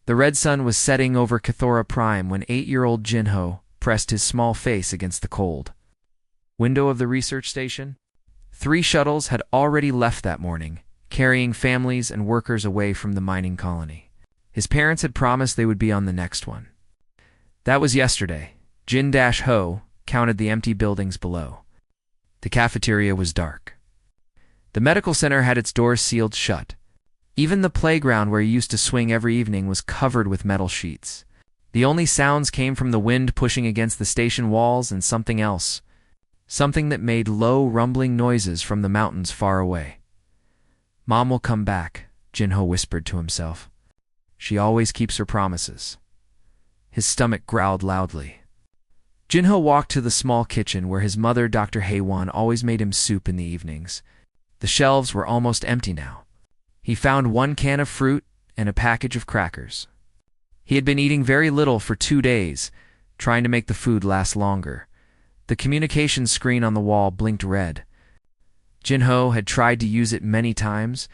The red sun was setting over Cathora Prime when 8-year-old Jinho pressed his small face against the cold window of the research station. 3 shuttles had already left that morning, carrying families and workers away from the mining colony. His parents had promised they would be on the next one. That was yesterday. Jin-Ho counted the empty buildings below. The cafeteria was dark. The medical center had its doors sealed shut. Even the playground where he used to swing every evening was covered with metal sheets. The only sounds came from the wind pushing against the station walls and something else. Something that made low, rumbling noises from the mountains far away. "Mom will come back," Jinho whispered to himself. "She always keeps her promises." His stomach growled loudly. Jinho walked to the small kitchen where his mother, Dr. Haewon, always made him soup in the evenings. The shelves were almost empty now. He found 1 can of fruit and a package of crackers. He had been eating very little for 2 days, trying to make the food last longer. The communication screen on the wall blinked red. Jinho had tried to use it many times,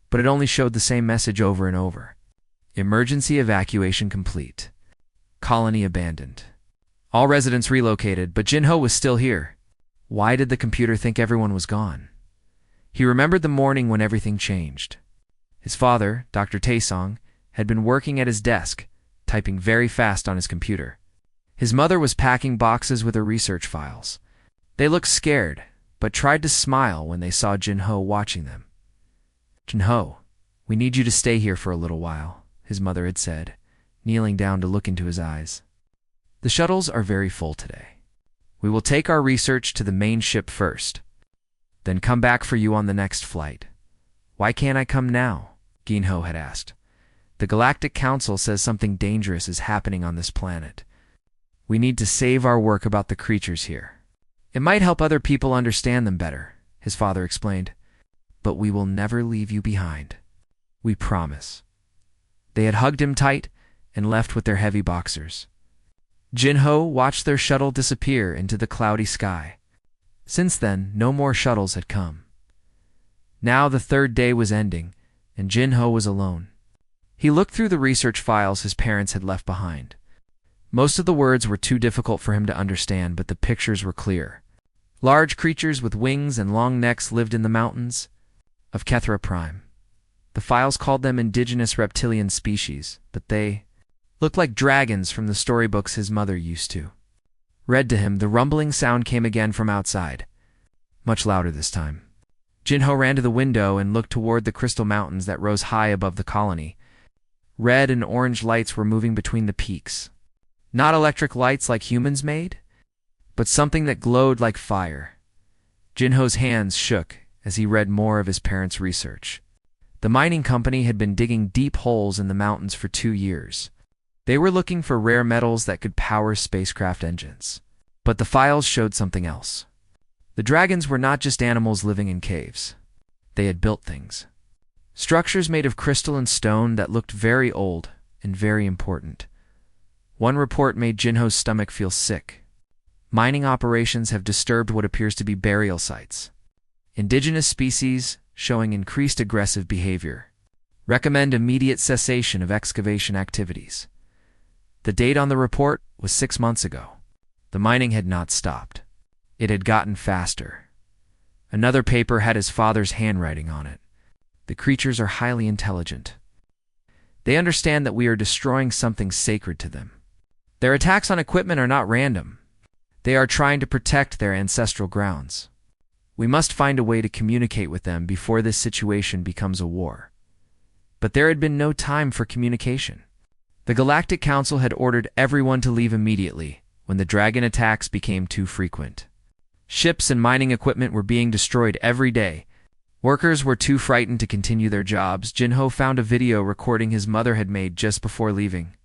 but it only showed the same message over and over. Emergency evacuation complete. Colony abandoned. All residents relocated, but Jinho was still here. Why did the computer think everyone was gone? He remembered the morning when everything changed. His father, Dr. Taesong, had been working at his desk, typing very fast on his computer. His mother was packing boxes with her research files. They looked scared, but tried to smile when they saw Jinho watching them. "Jinho, we need you to stay here for a little while," his mother had said, kneeling down to look into his eyes. "The shuttles are very full today. We will take our research to the main ship first, then come back for you on the next flight." "Why can't I come now?" Jinho had asked. "The Galactic Council says something dangerous is happening on this planet. We need to save our work about the creatures here. It might help other people understand them better," his father explained. "But we will never leave you behind. We promise." They had hugged him tight and left with their heavy boxers. Jinho watched their shuttle disappear into the cloudy sky. Since then, no more shuttles had come. Now the 3rd day was ending, and Jinho was alone. He looked through the research files his parents had left behind. Most of the words were too difficult for him to understand, but the pictures were clear. Large creatures with wings and long necks lived in the mountains of Cathora Prime. The files called them indigenous reptilian species, but they looked like dragons from the storybooks his mother used to. Read to him, the rumbling sound came again from outside, much louder this time. Jinho ran to the window and looked toward the crystal mountains that rose high above the colony. Red and orange lights were moving between the peaks. Not electric lights like humans made, but something that glowed like fire. Jinho's hands shook as he read more of his parents' research. The mining company had been digging deep holes in the mountains for 2 years. They were looking for rare metals that could power spacecraft engines. But the files showed something else. The dragons were not just animals living in caves. They had built things. Structures made of crystal and stone that looked very old and very important. One report made Jinho's stomach feel sick. Mining operations have disturbed what appears to be burial sites. Indigenous species showing increased aggressive behavior. Recommend immediate cessation of excavation activities. The date on the report was 6 months ago. The mining had not stopped. It had gotten faster. Another paper had his father's handwriting on it. The creatures are highly intelligent. They understand that we are destroying something sacred to them. Their attacks on equipment are not random. They are trying to protect their ancestral grounds. We must find a way to communicate with them before this situation becomes a war. But there had been no time for communication. The Galactic Council had ordered everyone to leave immediately when the dragon attacks became too frequent. Ships and mining equipment were being destroyed every day. Workers were too frightened to continue their jobs. Jinho found a video recording his mother had made just before leaving.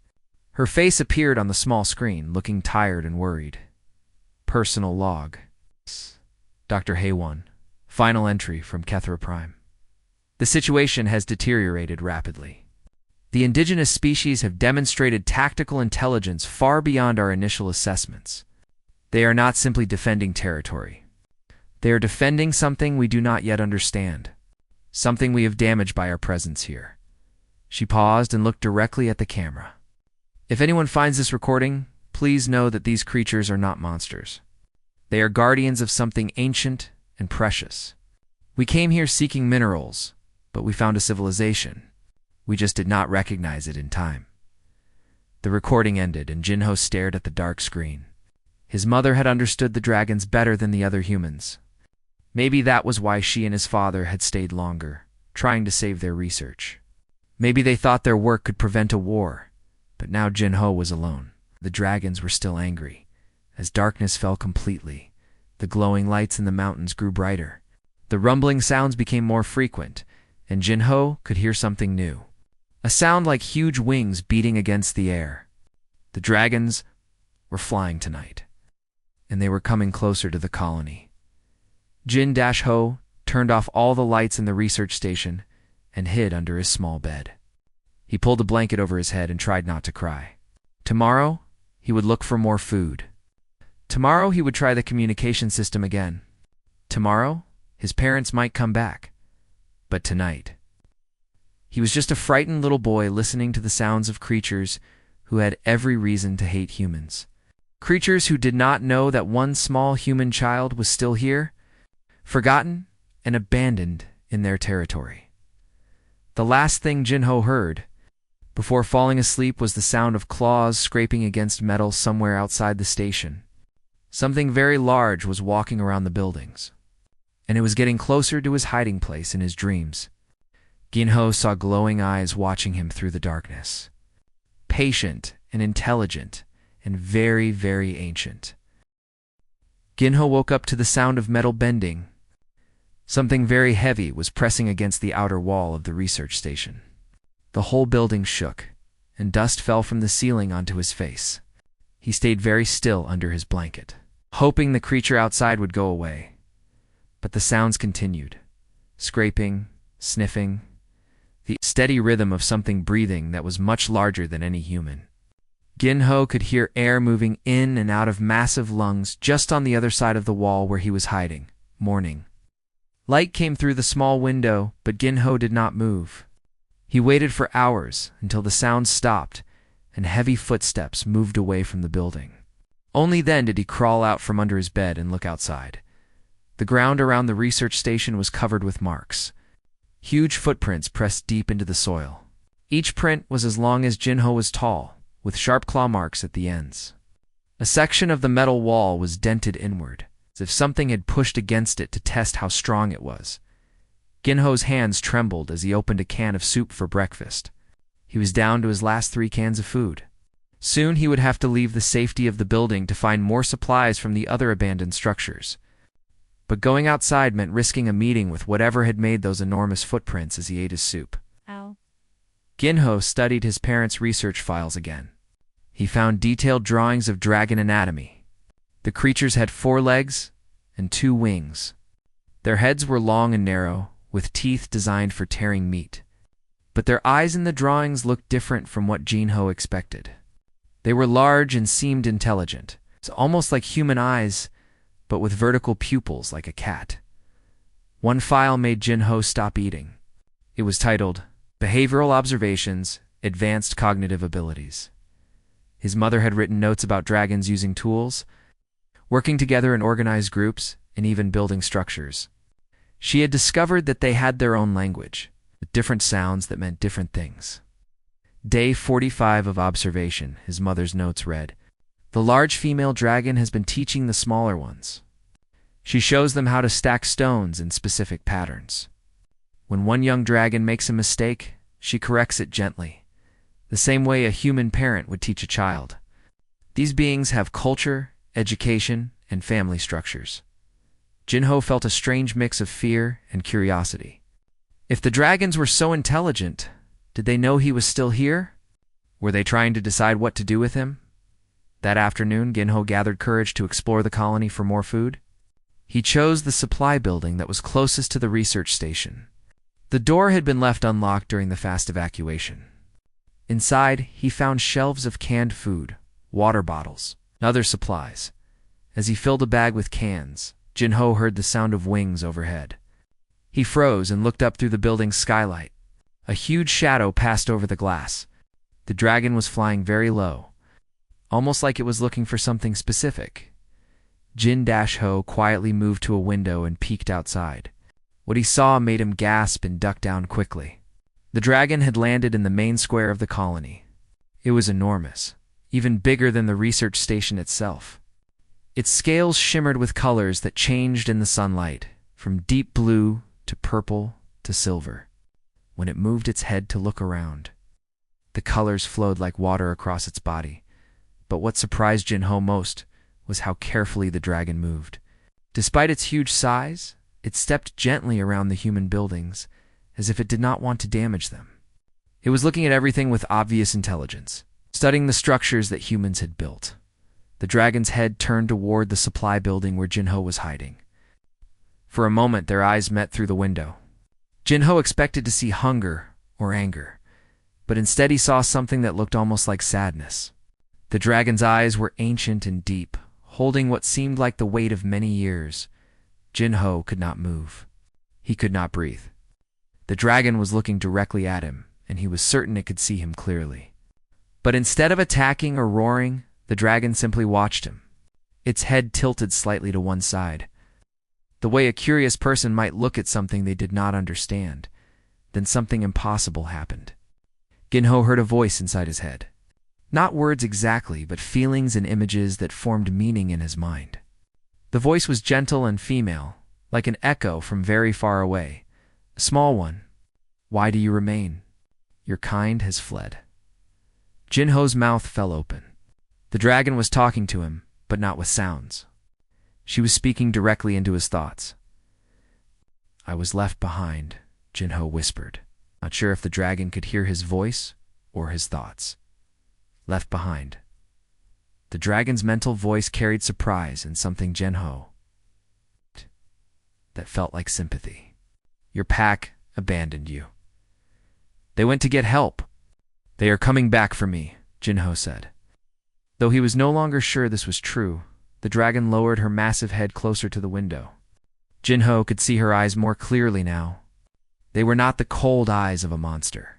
Her face appeared on the small screen, looking tired and worried. Personal log. Dr. Haewon. Final entry from Cathora Prime. The situation has deteriorated rapidly. The indigenous species have demonstrated tactical intelligence far beyond our initial assessments. They are not simply defending territory. They are defending something we do not yet understand, something we have damaged by our presence here. She paused and looked directly at the camera. If anyone finds this recording, please know that these creatures are not monsters. They are guardians of something ancient and precious. We came here seeking minerals, but we found a civilization. We just did not recognize it in time. The recording ended, and Jinho stared at the dark screen. His mother had understood the dragons better than the other humans. Maybe that was why she and his father had stayed longer, trying to save their research. Maybe they thought their work could prevent a war, but now Jinho was alone. The dragons were still angry. As darkness fell completely, the glowing lights in the mountains grew brighter. The rumbling sounds became more frequent, and Jinho could hear something new. A sound like huge wings beating against the air. The dragons were flying tonight, and they were coming closer to the colony. Jin-Ho turned off all the lights in the research station and hid under his small bed. He pulled a blanket over his head and tried not to cry. Tomorrow, he would look for more food. Tomorrow, he would try the communication system again. Tomorrow, his parents might come back. But tonight, he was just a frightened little boy listening to the sounds of creatures who had every reason to hate humans. Creatures who did not know that one small human child was still here, forgotten and abandoned in their territory. The last thing Jinho heard before falling asleep was the sound of claws scraping against metal somewhere outside the station. Something very large was walking around the buildings, and it was getting closer to his hiding place in his dreams. Jinho saw glowing eyes watching him through the darkness. Patient and intelligent and very, very ancient. Jinho woke up to the sound of metal bending. Something very heavy was pressing against the outer wall of the research station. The whole building shook, and dust fell from the ceiling onto his face. He stayed very still under his blanket, hoping the creature outside would go away. But the sounds continued. Scraping, sniffing, the steady rhythm of something breathing that was much larger than any human. Jinho could hear air moving in and out of massive lungs just on the other side of the wall where he was hiding, mourning. Light came through the small window, but Jinho did not move. He waited for hours until the sound stopped and heavy footsteps moved away from the building. Only then did he crawl out from under his bed and look outside. The ground around the research station was covered with marks. Huge footprints pressed deep into the soil. Each print was as long as Jinho was tall, with sharp claw marks at the ends. A section of the metal wall was dented inward, as if something had pushed against it to test how strong it was. Jinho's hands trembled as he opened a can of soup for breakfast. He was down to his last 3 cans of food. Soon he would have to leave the safety of the building to find more supplies from the other abandoned structures. But going outside meant risking a meeting with whatever had made those enormous footprints as he ate his soup. Ow. Jinho studied his parents' research files again. He found detailed drawings of dragon anatomy. The creatures had 4 legs and 2 wings. Their heads were long and narrow, with teeth designed for tearing meat. But their eyes in the drawings looked different from what Jinho expected. They were large and seemed intelligent. It's almost like human eyes, but with vertical pupils like a cat. One file made Jinho stop eating. It was titled, Behavioral Observations, Advanced Cognitive Abilities. His mother had written notes about dragons using tools, working together in organized groups, and even building structures. She had discovered that they had their own language, with different sounds that meant different things. Day 45 of observation, his mother's notes read, The large female dragon has been teaching the smaller ones. She shows them how to stack stones in specific patterns. When one young dragon makes a mistake, she corrects it gently, the same way a human parent would teach a child. These beings have culture, education, and family structures. Jinho felt a strange mix of fear and curiosity. If the dragons were so intelligent, did they know he was still here? Were they trying to decide what to do with him? That afternoon, Jinho gathered courage to explore the colony for more food. He chose the supply building that was closest to the research station. The door had been left unlocked during the fast evacuation. Inside, he found shelves of canned food, water bottles, and other supplies. As he filled a bag with cans, Jinho heard the sound of wings overhead. He froze and looked up through the building's skylight. A huge shadow passed over the glass. The dragon was flying very low, almost like it was looking for something specific. Jin-Ho quietly moved to a window and peeked outside. What he saw made him gasp and duck down quickly. The dragon had landed in the main square of the colony. It was enormous, even bigger than the research station itself. Its scales shimmered with colors that changed in the sunlight, from deep blue to purple to silver. When it moved its head to look around, the colors flowed like water across its body. But what surprised Jin-Ho most was how carefully the dragon moved. Despite its huge size, it stepped gently around the human buildings, as if it did not want to damage them. It was looking at everything with obvious intelligence, studying the structures that humans had built. The dragon's head turned toward the supply building where Jin-Ho was hiding. For a moment, their eyes met through the window. Jin-Ho expected to see hunger or anger, but instead he saw something that looked almost like sadness. The dragon's eyes were ancient and deep, holding what seemed like the weight of many years. Jin-Ho could not move. He could not breathe. The dragon was looking directly at him, and he was certain it could see him clearly. But instead of attacking or roaring, the dragon simply watched him. Its head tilted slightly to one side, the way a curious person might look at something they did not understand. Then something impossible happened. Jin-Ho heard a voice inside his head. Not words exactly, but feelings and images that formed meaning in his mind. The voice was gentle and female, like an echo from very far away. A small one. Why do you remain? Your kind has fled. Jin-Ho's mouth fell open. The dragon was talking to him, but not with sounds. She was speaking directly into his thoughts. I was left behind, Jin-Ho whispered, not sure if the dragon could hear his voice or his thoughts. Left behind. The dragon's mental voice carried surprise and something Jin-Ho that felt like sympathy. Your pack abandoned you. They went to get help. They are coming back for me, Jin-Ho said. Though he was no longer sure this was true, the dragon lowered her massive head closer to the window. Jin-Ho could see her eyes more clearly now. They were not the cold eyes of a monster.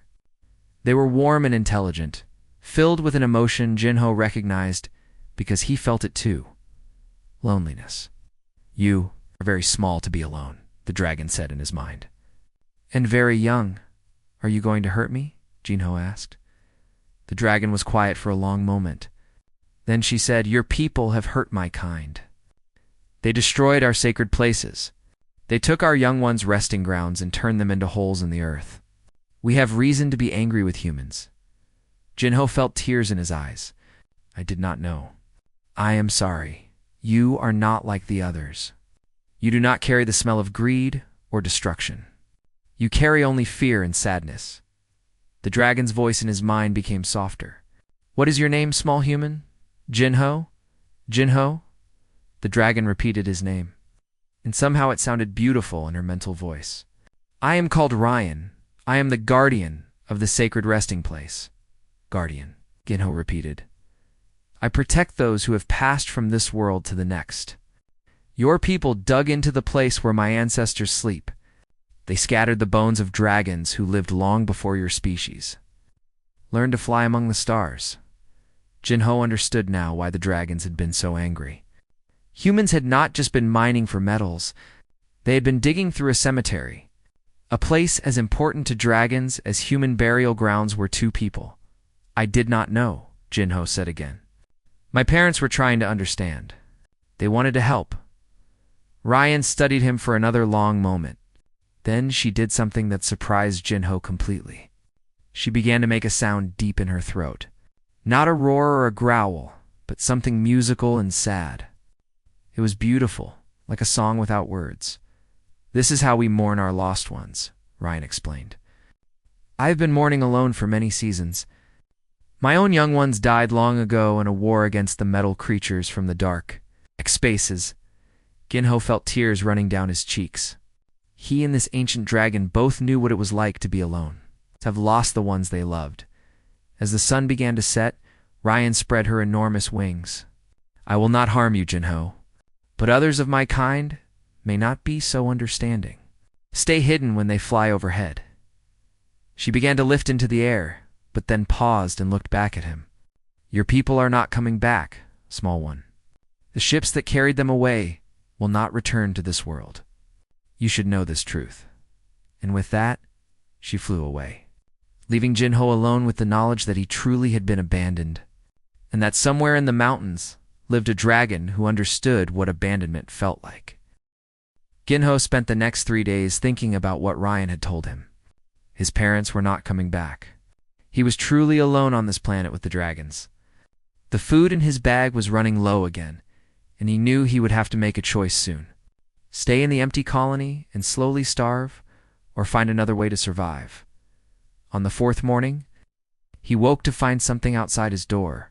They were warm and intelligent, filled with an emotion Jin-Ho recognized because he felt it too. Loneliness. You are very small to be alone, the dragon said in his mind. And very young. Are you going to hurt me? Jin-Ho asked. The dragon was quiet for a long moment. Then she said, Your people have hurt my kind. They destroyed our sacred places. They took our young ones' resting grounds and turned them into holes in the earth. We have reason to be angry with humans. Jin-Ho felt tears in his eyes. I did not know. I am sorry. You are not like the others. You do not carry the smell of greed or destruction. You carry only fear and sadness. The dragon's voice in his mind became softer. What is your name, small human? Jin-Ho? Jin-Ho? The dragon repeated his name, and somehow it sounded beautiful in her mental voice. I am called Ryan. I am the guardian of the sacred resting place. Guardian, Jin-Ho repeated. I protect those who have passed from this world to the next. Your people dug into the place where my ancestors sleep. They scattered the bones of dragons who lived long before your species. Learn to fly among the stars. Jin-Ho understood now why the dragons had been so angry. Humans had not just been mining for metals. They had been digging through a cemetery, a place as important to dragons as human burial grounds were to people. I did not know, Jin-Ho said again. My parents were trying to understand. They wanted to help. Ryan studied him for another long moment. Then she did something that surprised Jin-Ho completely. She began to make a sound deep in her throat. Not a roar or a growl, but something musical and sad. It was beautiful, like a song without words. This is how we mourn our lost ones, Ryan explained. I have been mourning alone for many seasons. My own young ones died long ago in a war against the metal creatures from the dark spaces. Jin-Ho felt tears running down his cheeks. He and this ancient dragon both knew what it was like to be alone, to have lost the ones they loved. As the sun began to set, Ryan spread her enormous wings. I will not harm you, Jin-Ho, but others of my kind may not be so understanding. Stay hidden when they fly overhead. She began to lift into the air, but then paused and looked back at him. Your people are not coming back, small one. The ships that carried them away will not return to this world. You should know this truth. And with that, she flew away, leaving Jinho alone with the knowledge that he truly had been abandoned, and that somewhere in the mountains lived a dragon who understood what abandonment felt like. Jinho spent the next 3 days thinking about what Ryan had told him. His parents were not coming back. He was truly alone on this planet with the dragons. The food in his bag was running low again, and he knew he would have to make a choice soon. Stay in the empty colony and slowly starve, or find another way to survive. On the 4th morning, he woke to find something outside his door.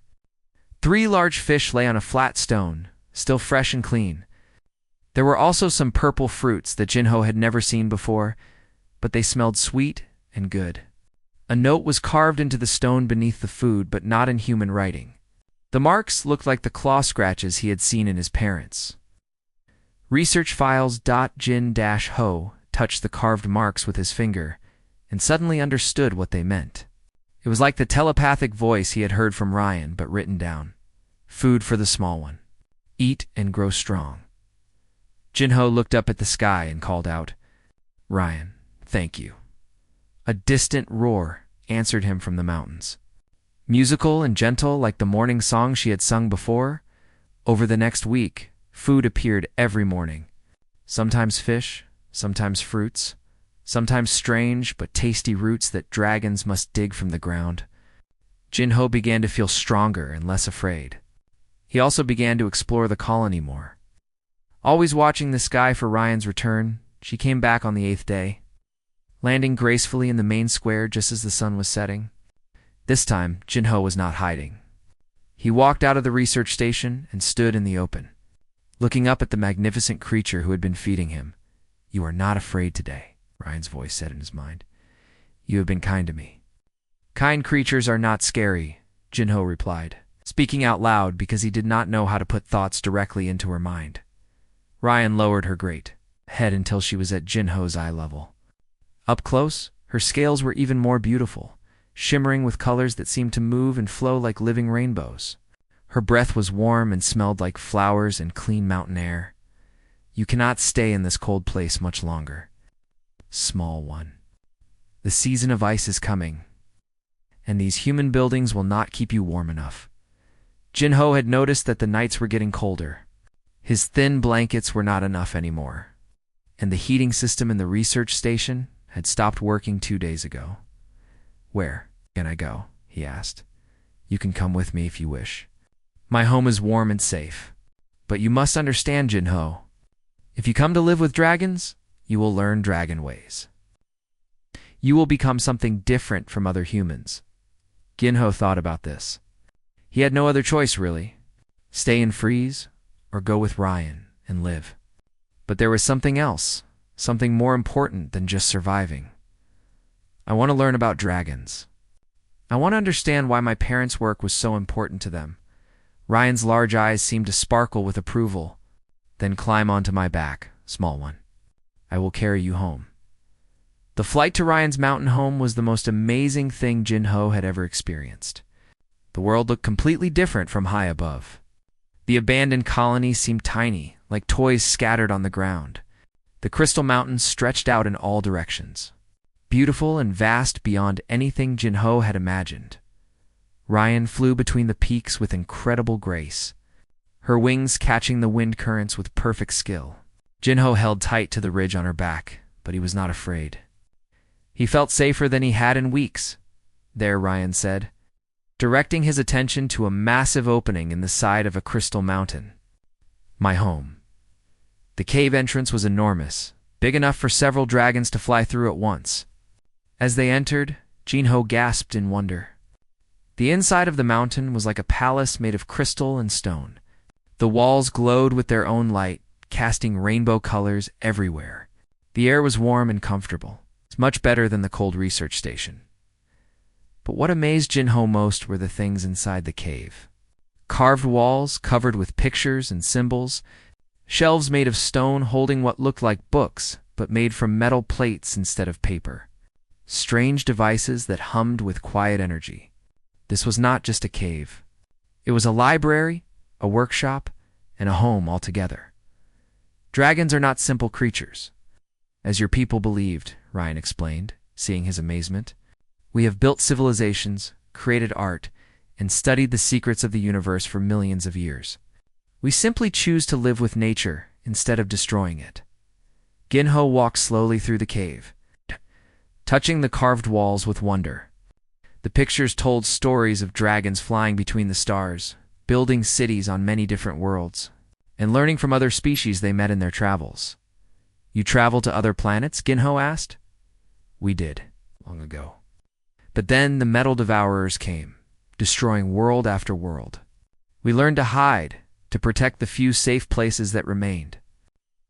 3 large fish lay on a flat stone, still fresh and clean. There were also some purple fruits that Jinho had never seen before, but they smelled sweet and good. A note was carved into the stone beneath the food, but not in human writing. The marks looked like the claw scratches he had seen in his parents. Research files Jin-Ho touched the carved marks with his finger and suddenly understood what they meant. It was like the telepathic voice he had heard from Ryan, but written down. Food for the small one. Eat and grow strong. Jinho looked up at the sky and called out, Ryan, thank you. A distant roar answered him from the mountains. Musical and gentle like the morning song she had sung before, over the next week, food appeared every morning. Sometimes fish, sometimes fruits, sometimes strange but tasty roots that dragons must dig from the ground. Jinho began to feel stronger and less afraid. He also began to explore the colony more. Always watching the sky for Ryan's return, she came back on the 8th day, landing gracefully in the main square just as the sun was setting. This time, Jinho was not hiding. He walked out of the research station and stood in the open, looking up at the magnificent creature who had been feeding him. You are not afraid today, Ryan's voice said in his mind. You have been kind to me. Kind creatures are not scary, Jinho replied, speaking out loud because he did not know how to put thoughts directly into her mind. Ryan lowered her great head until she was at Jinho's eye level. Up close, her scales were even more beautiful, shimmering with colors that seemed to move and flow like living rainbows. Her breath was warm and smelled like flowers and clean mountain air. You cannot stay in this cold place much longer. Small one. The season of ice is coming, and these human buildings will not keep you warm enough. Jinho had noticed that the nights were getting colder. His thin blankets were not enough anymore, and the heating system in the research station had stopped working 2 days ago. Where can I go? He asked. You can come with me if you wish. My home is warm and safe. But you must understand, Jinho. If you come to live with dragons, you will learn dragon ways. You will become something different from other humans. Jinho thought about this. He had no other choice, really. Stay and freeze, or go with Ryan and live. But there was something else, something more important than just surviving. I want to learn about dragons. I want to understand why my parents' work was so important to them. Ryan's large eyes seemed to sparkle with approval. Then climb onto my back, small one. I will carry you home. The flight to Ryan's mountain home was the most amazing thing Jinho had ever experienced. The world looked completely different from high above. The abandoned colony seemed tiny, like toys scattered on the ground. The crystal mountains stretched out in all directions, beautiful and vast beyond anything Jinho had imagined. Ryan flew between the peaks with incredible grace, her wings catching the wind currents with perfect skill. Jinho held tight to the ridge on her back, but he was not afraid. He felt safer than he had in weeks. There, Ryan said, directing his attention to a massive opening in the side of a crystal mountain. My home. The cave entrance was enormous, big enough for several dragons to fly through at once. As they entered, Jinho gasped in wonder. The inside of the mountain was like a palace made of crystal and stone. The walls glowed with their own light, casting rainbow colors everywhere. The air was warm and comfortable. It's much better than the cold research station. But what amazed Jinho most were the things inside the cave. Carved walls covered with pictures and symbols, shelves made of stone holding what looked like books, but made from metal plates instead of paper. strange devices that hummed with quiet energy. This was not just a cave. It was a library, a workshop, and a home altogether. Dragons are not simple creatures. As your people believed, Ryan explained, seeing his amazement. We have built civilizations, created art, and studied the secrets of the universe for millions of years. We simply choose to live with nature instead of destroying it. Ginho walked slowly through the cave, touching the carved walls with wonder. The pictures told stories of dragons flying between the stars, building cities on many different worlds, and learning from other species they met in their travels. You travel to other planets? Ginho asked. We did, long ago. But then the metal devourers came, destroying world after world. We learned to hide, to protect the few safe places that remained.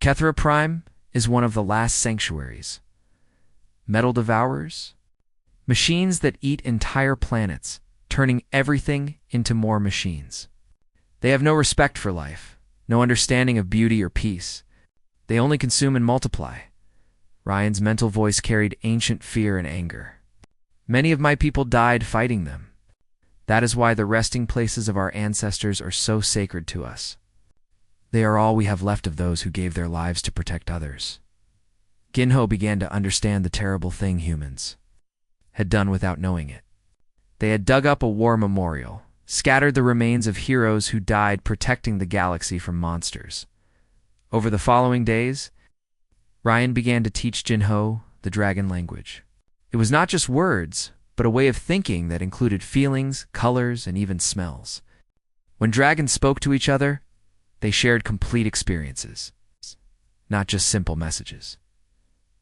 HFY Prime is one of the last sanctuaries. Metal devourers? Machines that eat entire planets, turning everything into more machines. They have no respect for life, no understanding of beauty or peace. They only consume and multiply. Ryan's mental voice carried ancient fear and anger. Many of my people died fighting them. That is why the resting places of our ancestors are so sacred to us. They are all we have left of those who gave their lives to protect others. Ginho began to understand the terrible thing humans had done without knowing it. They had dug up a war memorial, scattered the remains of heroes who died protecting the galaxy from monsters. Over the following days, Ryan began to teach Ginho the dragon language. It was not just words, but a way of thinking that included feelings, colors, and even smells. When dragons spoke to each other, they shared complete experiences, not just simple messages.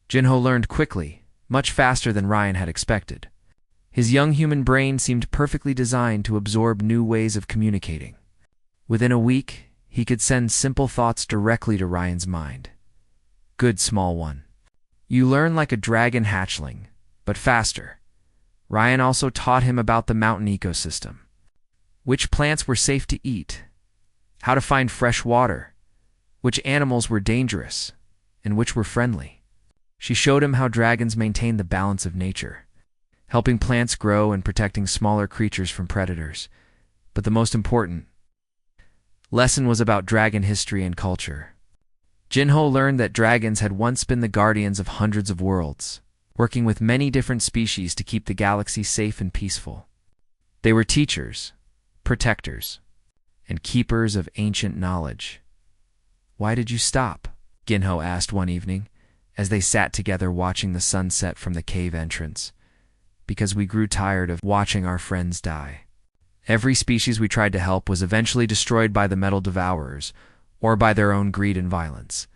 Ginho learned quickly, much faster than Ryan had expected. His young human brain seemed perfectly designed to absorb new ways of communicating. Within a week, he could send simple thoughts directly to Ryan's mind. Good, small one. You learn like a dragon hatchling, but faster. Ryan also taught him about the mountain ecosystem. Which plants were safe to eat, how to find fresh water, which animals were dangerous, and which were friendly. She showed him how dragons maintain the balance of nature, helping plants grow and protecting smaller creatures from predators. But the most important lesson was about dragon history and culture. Ginho learned that dragons had once been the guardians of hundreds of worlds, working with many different species to keep the galaxy safe and peaceful. They were teachers, protectors, and keepers of ancient knowledge. Why did you stop? Ginho asked one evening, as they sat together watching the sunset from the cave entrance. Because we grew tired of watching our friends die. Every species we tried to help was eventually destroyed by the metal devourers, or by their own greed and violence.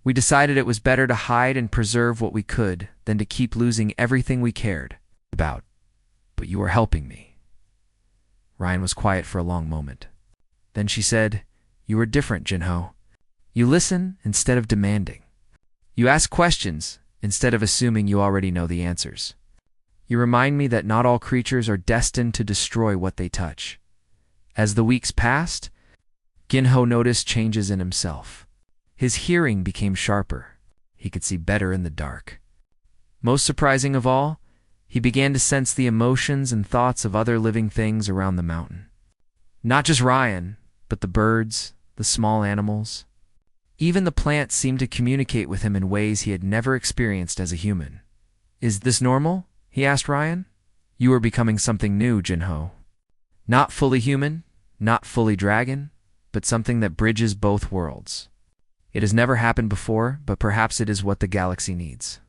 We decided it was better to hide and preserve what we could than to keep losing everything we cared about. But you are helping me. Ryan was quiet for a long moment. Then she said, You are different, Ginho. You listen instead of demanding. You ask questions instead of assuming you already know the answers. You remind me that not all creatures are destined to destroy what they touch. As the weeks passed, Ginho noticed changes in himself. His hearing became sharper. He could see better in the dark. Most surprising of all, he began to sense the emotions and thoughts of other living things around the mountain. Not just Ryan, but the birds, the small animals. Even the plants seemed to communicate with him in ways he had never experienced as a human. Is this normal? He asked Ryan. You are becoming something new, Ginho. Not fully human, not fully dragon, but something that bridges both worlds. It has never happened before, but perhaps it is what the galaxy needs.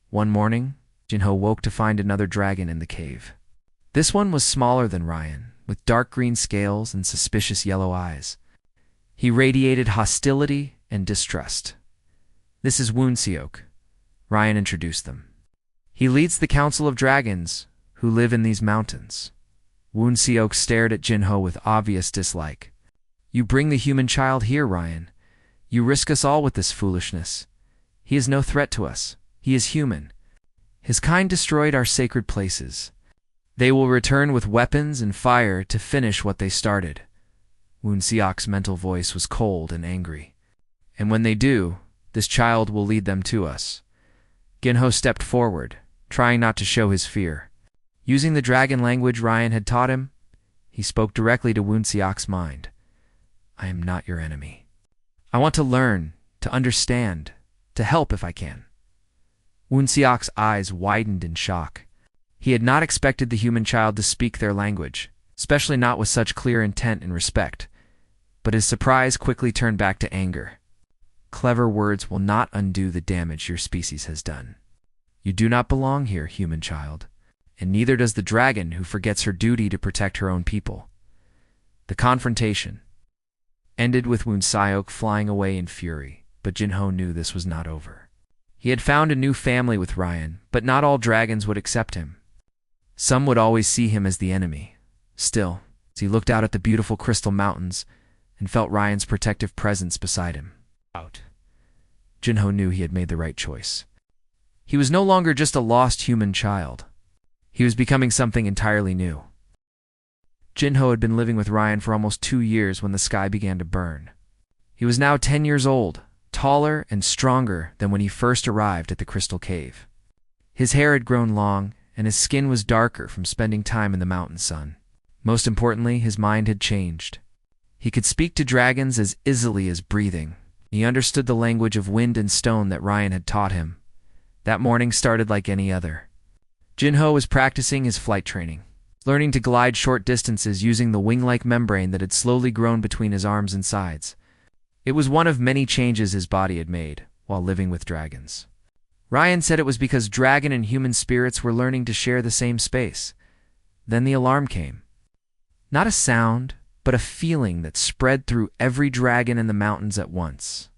One morning, Ginho woke to find another dragon in the cave. This one was smaller than Ryan, with dark green scales and suspicious yellow eyes. He radiated hostility and distrust. This is Woonseok. Ryan introduced them. He leads the Council of Dragons, who live in these mountains. Woonseok stared at Ginho with obvious dislike. You bring the human child here, Ryan. You risk us all with this foolishness. He is no threat to us. He is human. His kind destroyed our sacred places. They will return with weapons and fire to finish what they started. Woonseok's mental voice was cold and angry. And when they do, this child will lead them to us. Ginho stepped forward, trying not to show his fear. Using the dragon language Ryan had taught him, he spoke directly to Wunciok's mind. I am not your enemy. I want to learn, to understand, to help if I can. Wunciok's eyes widened in shock. He had not expected the human child to speak their language, especially not with such clear intent and respect. But his surprise quickly turned back to anger. Clever words will not undo the damage your species has done. You do not belong here, human child, and neither does the dragon who forgets her duty to protect her own people. The confrontation ended with Wunciok flying away in fury, but Ginho knew this was not over. He had found a new family with Ryan, but not all dragons would accept him. Some would always see him as the enemy. Still, as he looked out at the beautiful crystal mountains and felt Ryan's protective presence beside him, Ginho knew he had made the right choice. He was no longer just a lost human child. He was becoming something entirely new. Ginho had been living with Ryan for almost 2 years when the sky began to burn. He was now 10 years old, taller and stronger than when he first arrived at the Crystal Cave. His hair had grown long, and his skin was darker from spending time in the mountain sun. Most importantly, his mind had changed. He could speak to dragons as easily as breathing. He understood the language of wind and stone that Ryan had taught him. That morning started like any other. Ginho was practicing his flight training, learning to glide short distances using the wing-like membrane that had slowly grown between his arms and sides. It was one of many changes his body had made while living with dragons. Ryan said it was because dragon and human spirits were learning to share the same space. Then the alarm came. Not a sound, but a feeling that spread through every dragon in the mountains at once.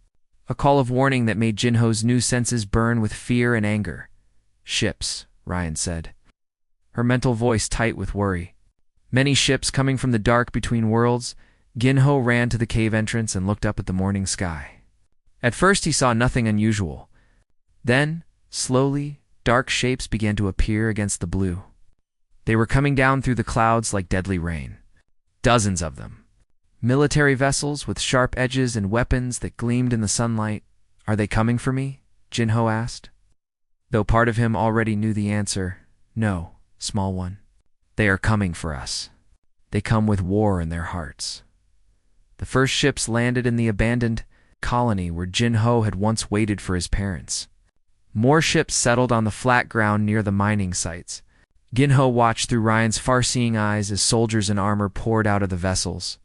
A call of warning that made Jinho's new senses burn with fear and anger. Ships, Ryan said, her mental voice tight with worry. Many ships coming from the dark between worlds. Ginho ran to the cave entrance and looked up at the morning sky. At first he saw nothing unusual. Then, slowly, dark shapes began to appear against the blue. They were coming down through the clouds like deadly rain. Dozens of them. Military vessels with sharp edges and weapons that gleamed in the sunlight. Are they coming for me? Ginho asked. Though part of him already knew the answer, no, small one. They are coming for us. They come with war in their hearts. The first ships landed in the abandoned colony where Ginho had once waited for his parents. More ships settled on the flat ground near the mining sites. Ginho watched through Ryan's far-seeing eyes as soldiers in armor poured out of the vessels.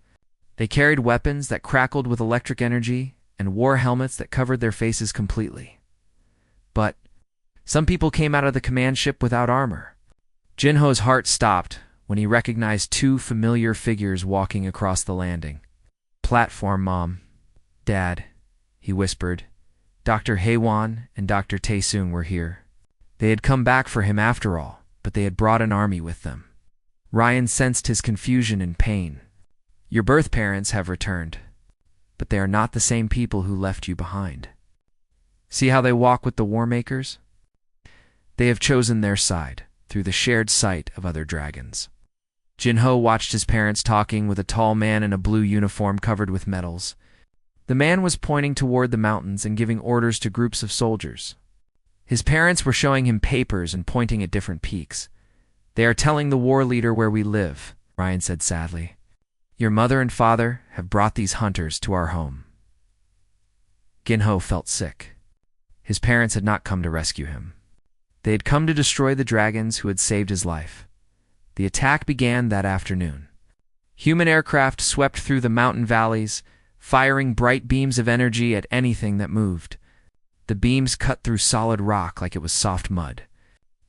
They carried weapons that crackled with electric energy and wore helmets that covered their faces completely. But some people came out of the command ship without armor. Jinho's heart stopped when he recognized 2 familiar figures walking across the landing. Platform Mom, Dad, he whispered. Dr. Haewon and Dr. Taesoon were here. They had come back for him after all, but they had brought an army with them. Ryan sensed his confusion and pain. Your birth parents have returned, but they are not the same people who left you behind. See how they walk with the war makers? They have chosen their side through the shared sight of other dragons. Ginho watched his parents talking with a tall man in a blue uniform covered with medals. The man was pointing toward the mountains and giving orders to groups of soldiers. His parents were showing him papers and pointing at different peaks. They are telling the war leader where we live, Ryan said sadly. Your mother and father have brought these hunters to our home. Ginho felt sick. His parents had not come to rescue him. They had come to destroy the dragons who had saved his life. The attack began that afternoon. Human aircraft swept through the mountain valleys, firing bright beams of energy at anything that moved. The beams cut through solid rock like it was soft mud.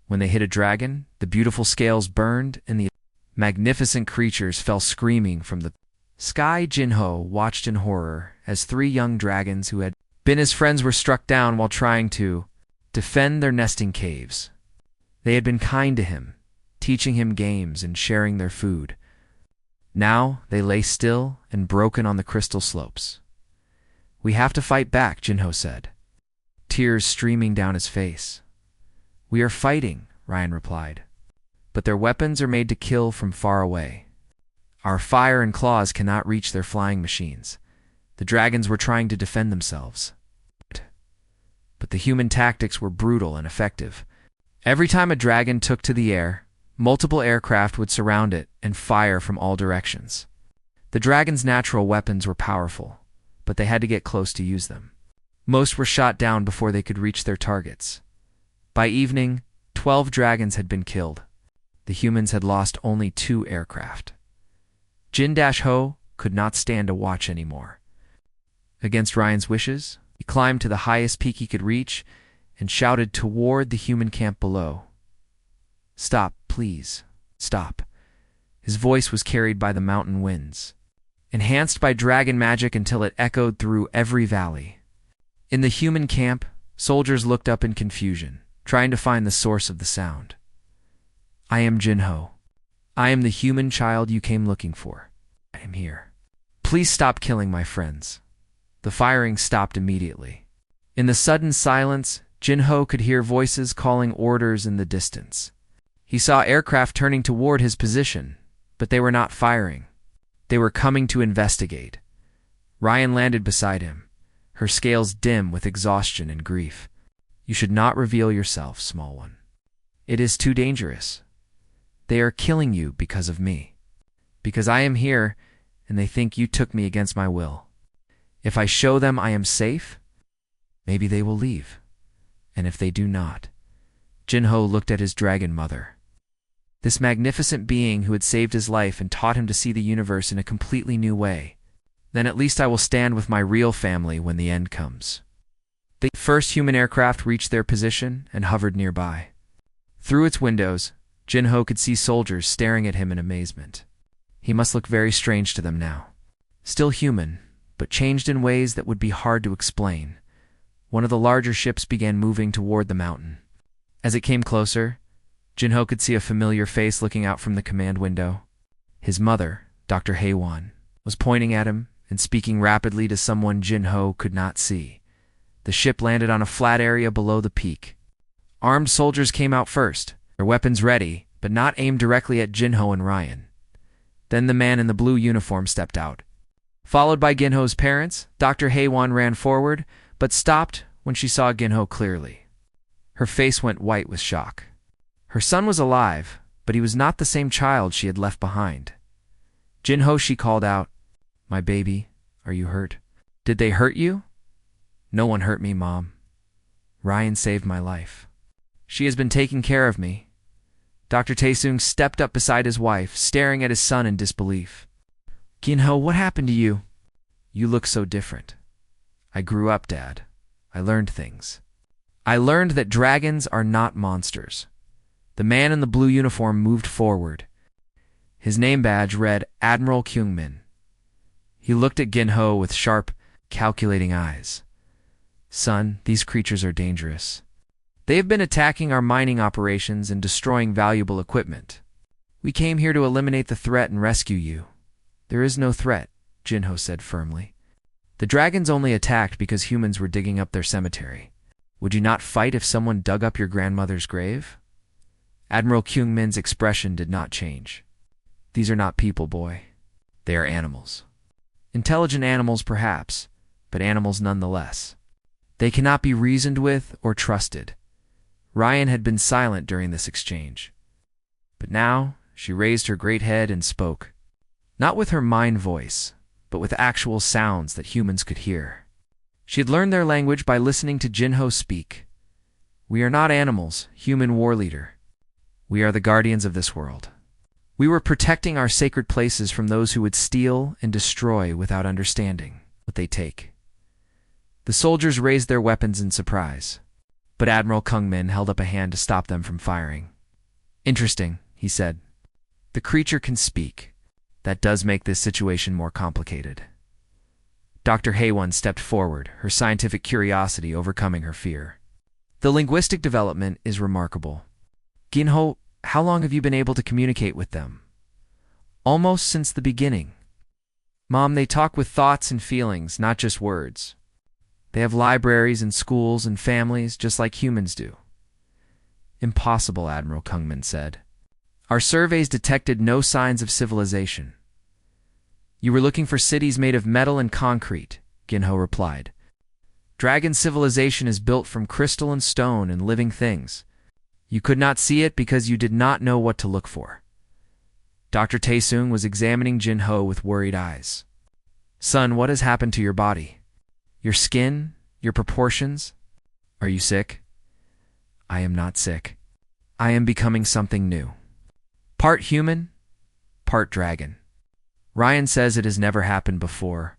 When they hit a dragon, the beautiful scales burned and the magnificent creatures fell screaming from the sky. Ginho watched in horror as 3 young dragons who had been his friends were struck down while trying to defend their nesting caves. They had been kind to him, teaching him games and sharing their food. Now they lay still and broken on the crystal slopes. We have to fight back, Ginho said, tears streaming down his face. We are fighting, Ryan replied, but their weapons are made to kill from far away. Our fire and claws cannot reach their flying machines. The dragons were trying to defend themselves. but the human tactics were brutal and effective. Every time a dragon took to the air, multiple aircraft would surround it and fire from all directions. The dragon's natural weapons were powerful, but they had to get close to use them. Most were shot down before they could reach their targets. By evening, 12 dragons had been killed. The humans had lost only 2 aircraft. Jin-Ho could not stand to watch anymore. Against Ryan's wishes, he climbed to the highest peak he could reach and shouted toward the human camp below. "Stop, please, stop." His voice was carried by the mountain winds, enhanced by dragon magic until it echoed through every valley. In the human camp, soldiers looked up in confusion, trying to find the source of the sound. "I am Jin-Ho. I am the human child you came looking for. I am here. Please stop killing my friends." The firing stopped immediately. In the sudden silence, Jin-Ho could hear voices calling orders in the distance. He saw aircraft turning toward his position, but they were not firing. They were coming to investigate. Ryan landed beside him, her scales dim with exhaustion and grief. "You should not reveal yourself, small one. It is too dangerous. They are killing you because of me. Because I am here, and they think you took me against my will. If I show them I am safe, maybe they will leave. And if they do not..." Jin-Ho looked at his dragon mother. This magnificent being who had saved his life and taught him to see the universe in a completely new way. "Then at least I will stand with my real family when the end comes." The first human aircraft reached their position and hovered nearby. Through its windows, Jin-Ho could see soldiers staring at him in amazement. He must look very strange to them now. Still human, but changed in ways that would be hard to explain. One of the larger ships began moving toward the mountain. As it came closer, Jin-Ho could see a familiar face looking out from the command window. His mother, Dr. Heywan, was pointing at him and speaking rapidly to someone Jin-Ho could not see. The ship landed on a flat area below the peak. Armed soldiers came out first, their weapons ready, but not aimed directly at Jin-Ho and Ryan. Then the man in the blue uniform stepped out. Followed by Jin-Ho's parents, Dr. Heywan ran forward, but stopped when she saw Jin-Ho clearly. Her face went white with shock. Her son was alive, but he was not the same child she had left behind. "Jin-Ho," she called out. "My baby, are you hurt?" "Did they hurt you?" "No one hurt me, Mom. Ryan saved my life. She has been taking care of me." Dr. Taesung stepped up beside his wife, staring at his son in disbelief. "Jin-Ho, what happened to you?" "You look so different." "I grew up, Dad. I learned things. I learned that dragons are not monsters." The man in the blue uniform moved forward. His name badge read Admiral Kyungmin. He looked at Jin-Ho with sharp, calculating eyes. "Son, these creatures are dangerous. They have been attacking our mining operations and destroying valuable equipment. We came here to eliminate the threat and rescue you." "There is no threat," Jin-Ho said firmly. "The dragons only attacked because humans were digging up their cemetery. Would you not fight if someone dug up your grandmother's grave?" Admiral Kyungmin's expression did not change. "These are not people, boy. They are animals. Intelligent animals, perhaps, but animals nonetheless. They cannot be reasoned with or trusted." Ryan had been silent during this exchange. But now she raised her great head and spoke, not with her mind voice, but with actual sounds that humans could hear. She had learned their language by listening to Jin-Ho speak. "We are not animals, human war leader. We are the guardians of this world. We were protecting our sacred places from those who would steal and destroy without understanding what they take." The soldiers raised their weapons in surprise, but Admiral Kyungmin held up a hand to stop them from firing. "Interesting," he said. "The creature can speak. That does make this situation more complicated." Dr. Heywan stepped forward, her scientific curiosity overcoming her fear. "The linguistic development is remarkable. Jin-Ho, how long have you been able to communicate with them?" "Almost since the beginning. Mom, they talk with thoughts and feelings, not just words. They have libraries and schools and families, just like humans do." "Impossible," Admiral Kyungmin said. "Our surveys detected no signs of civilization." "You were looking for cities made of metal and concrete," Jin-Ho replied. Dragon civilization is built from crystal and stone and living things. You could not see it because you did not know what to look for. Dr. Taesung was examining Jin-ho with worried eyes. Son, what has happened to your body? Your skin? Your proportions? Are you sick? I am not sick. I am becoming something new. Part human, part dragon. Ryan says it has never happened before.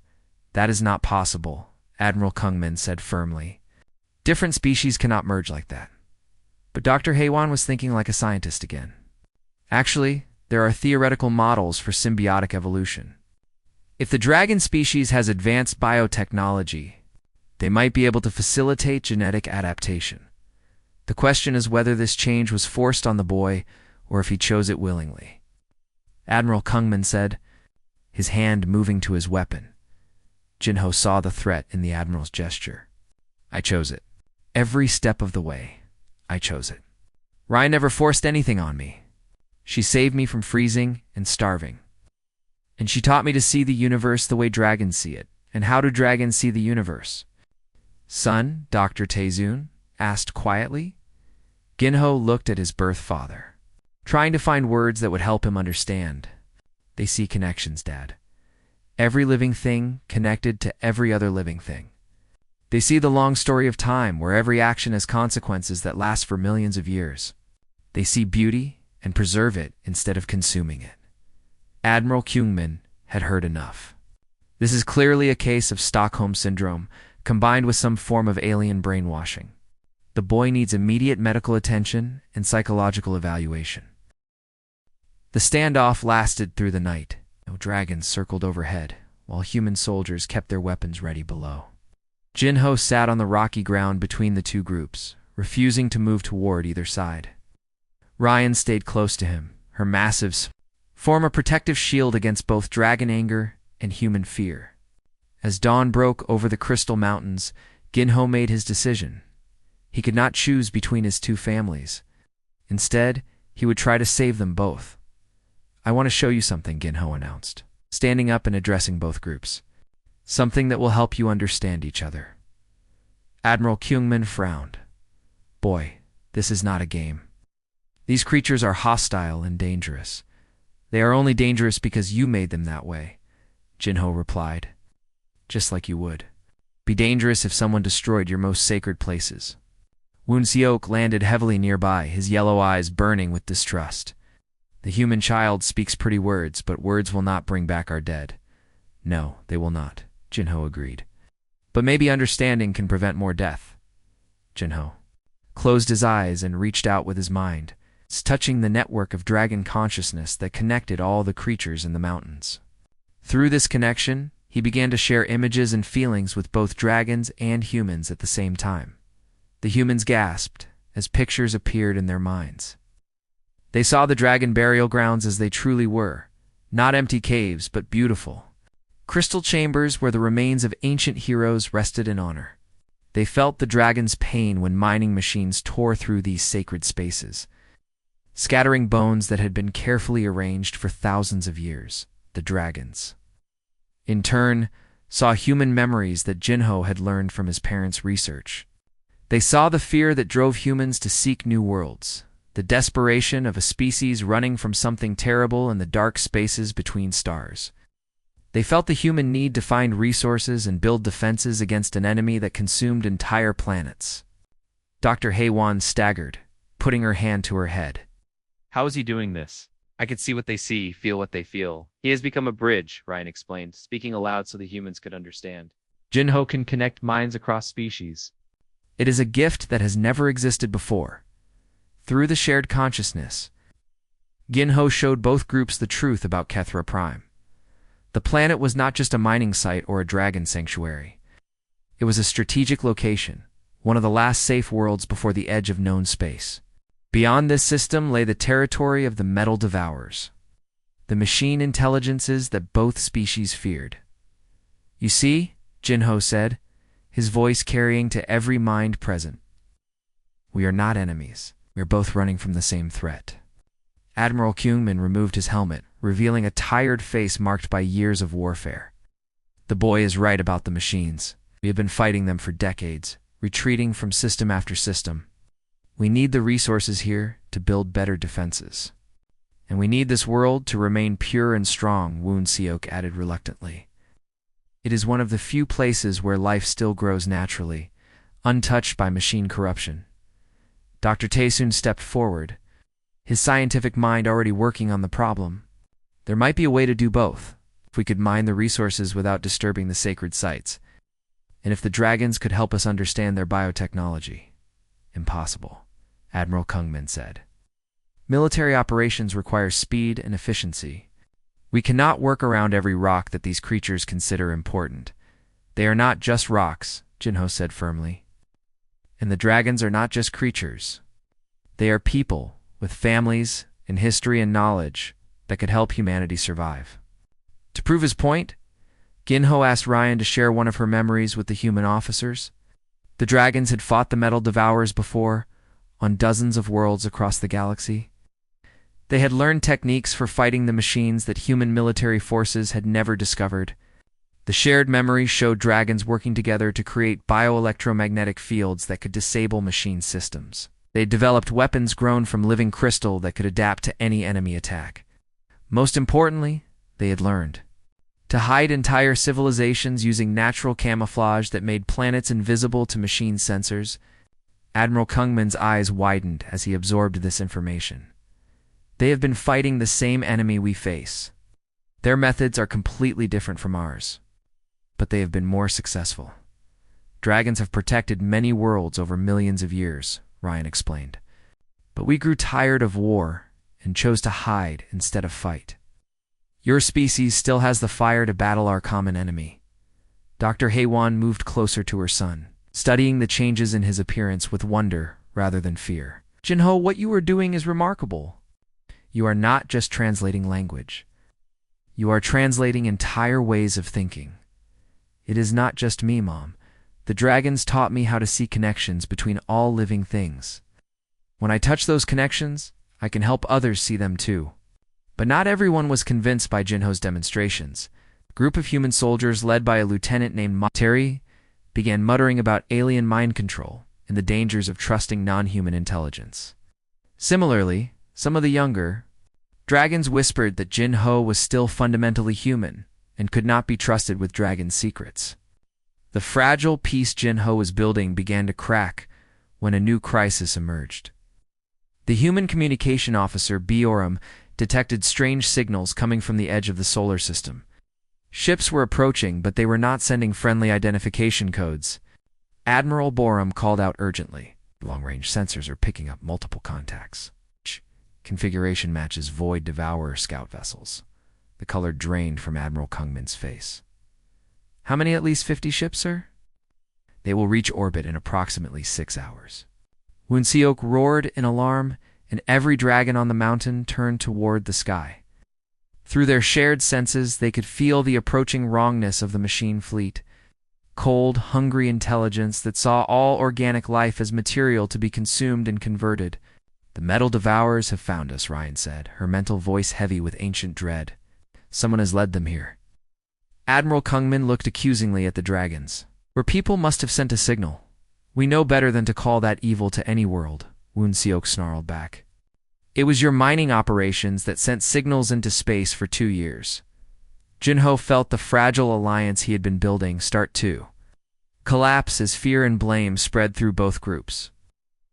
That is not possible, Admiral Kungmin said firmly. Different species cannot merge like that. But Dr. Haewon was thinking like a scientist again. Actually, there are theoretical models for symbiotic evolution. If the dragon species has advanced biotechnology, they might be able to facilitate genetic adaptation. The question is whether this change was forced on the boy or if he chose it willingly. Admiral Kungmin said, his hand moving to his weapon. Jin-ho saw the threat in the Admiral's gesture. I chose it. Every step of the way, I chose it. Ryan never forced anything on me. She saved me from freezing and starving. And she taught me to see the universe the way dragons see it. And how do dragons see the universe? Son, Dr. Taesung asked quietly. Jin-ho looked at his birth father, trying to find words that would help him understand. They see connections, Dad. Every living thing connected to every other living thing. They see the long story of time where every action has consequences that last for millions of years. They see beauty and preserve it instead of consuming it. Admiral Kungmin had heard enough. This is clearly a case of Stockholm Syndrome combined with some form of alien brainwashing. The boy needs immediate medical attention and psychological evaluation. The standoff lasted through the night. No dragons circled overhead, while human soldiers kept their weapons ready below. Jin-ho sat on the rocky ground between the two groups, refusing to move toward either side. Ryan stayed close to him. Her massives form a protective shield against both dragon anger and human fear. As dawn broke over the Crystal Mountains, Jin-ho made his decision. He could not choose between his two families. Instead, he would try to save them both. I want to show you something, Jin-ho announced, standing up and addressing both groups. Something that will help you understand each other. Admiral Kungmin frowned. Boy, this is not a game. These creatures are hostile and dangerous. They are only dangerous because you made them that way, Jin-ho replied. Just like you would. Be dangerous if someone destroyed your most sacred places. Woon Seok landed heavily nearby, his yellow eyes burning with distrust. The human child speaks pretty words, but words will not bring back our dead. No, they will not, Jin-ho agreed. But maybe understanding can prevent more death. Jin-ho closed his eyes and reached out with his mind, touching the network of dragon consciousness that connected all the creatures in the mountains. Through this connection, he began to share images and feelings with both dragons and humans at the same time. The humans gasped as pictures appeared in their minds. They saw the dragon burial grounds as they truly were, not empty caves, but beautiful. Crystal chambers where the remains of ancient heroes rested in honor. They felt the dragon's pain when mining machines tore through these sacred spaces, scattering bones that had been carefully arranged for thousands of years, the dragons. In turn, saw human memories that Jin-ho had learned from his parents' research. They saw the fear that drove humans to seek new worlds, the desperation of a species running from something terrible in the dark spaces between stars. They felt the human need to find resources and build defenses against an enemy that consumed entire planets. Dr. Haewon staggered, putting her hand to her head. How is he doing this? I could see what they see, feel what they feel. He has become a bridge, Ryan explained, speaking aloud so the humans could understand. Jin-ho can connect minds across species. It is a gift that has never existed before. Through the shared consciousness, Jin-ho showed both groups the truth about Kethra Prime. The planet was not just a mining site or a dragon sanctuary. It was a strategic location, one of the last safe worlds before the edge of known space. Beyond this system lay the territory of the Metal Devourers, the machine intelligences that both species feared. You see, Jin-ho said, his voice carrying to every mind present. We are not enemies. We are both running from the same threat. Admiral Kungmin removed his helmet, revealing a tired face marked by years of warfare. The boy is right about the machines. We have been fighting them for decades, retreating from system after system. We need the resources here to build better defenses. And we need this world to remain pure and strong, Woon Seok added reluctantly. It is one of the few places where life still grows naturally, untouched by machine corruption. Dr. Taesoon stepped forward, his scientific mind already working on the problem. There might be a way to do both, if we could mine the resources without disturbing the sacred sites, and if the dragons could help us understand their biotechnology. Impossible, Admiral Kungmin said. Military operations require speed and efficiency. We cannot work around every rock that these creatures consider important. They are not just rocks, Jinho said firmly. And the dragons are not just creatures. They are people with families and history and knowledge that could help humanity survive. To prove his point, Ginho asked Ryan to share one of her memories with the human officers. The dragons had fought the metal devourers before, on dozens of worlds across the galaxy. They had learned techniques for fighting the machines that human military forces had never discovered. The shared memory showed dragons working together to create bioelectromagnetic fields that could disable machine systems. They had developed weapons grown from living crystal that could adapt to any enemy attack. Most importantly, they had learned to hide entire civilizations using natural camouflage that made planets invisible to machine sensors. Admiral Kungmin's eyes widened as he absorbed this information. They have been fighting the same enemy we face. Their methods are completely different from ours, but they have been more successful. Dragons have protected many worlds over millions of years, Ryan explained. But we grew tired of war and chose to hide instead of fight. Your species still has the fire to battle our common enemy. Dr. Haewon moved closer to her son, studying the changes in his appearance with wonder rather than fear. Jinho, what you are doing is remarkable. You are not just translating language. You are translating entire ways of thinking. It is not just me, Mom. The dragons taught me how to see connections between all living things. When I touch those connections, I can help others see them too. But not everyone was convinced by Jinho's demonstrations. A group of human soldiers led by a lieutenant named Terry began muttering about alien mind control and the dangers of trusting non-human intelligence. Similarly, some of the younger dragons whispered that Jinho was still fundamentally human and could not be trusted with dragon secrets. The fragile peace Jinho was building began to crack when a new crisis emerged. The human communication officer, Bioram, detected strange signals coming from the edge of the solar system. Ships were approaching, but they were not sending friendly identification codes. Admiral Boram called out urgently. Long-range sensors are picking up multiple contacts. Configuration matches Void Devourer scout vessels. The color drained from Admiral Kungmin's face. How many? At least 50 ships, sir? They will reach orbit in approximately 6 hours. Woon Seok roared in alarm, and every dragon on the mountain turned toward the sky. Through their shared senses, they could feel the approaching wrongness of the machine fleet. Cold, hungry intelligence that saw all organic life as material to be consumed and converted. The metal devourers have found us, Ryan said, her mental voice heavy with ancient dread. Someone has led them here. Admiral Kungmin looked accusingly at the dragons. Where people must have sent a signal. We know better than to call that evil to any world, Woon Seok snarled back. It was your mining operations that sent signals into space for 2 years. Jinho felt the fragile alliance he had been building start to collapse as fear and blame spread through both groups.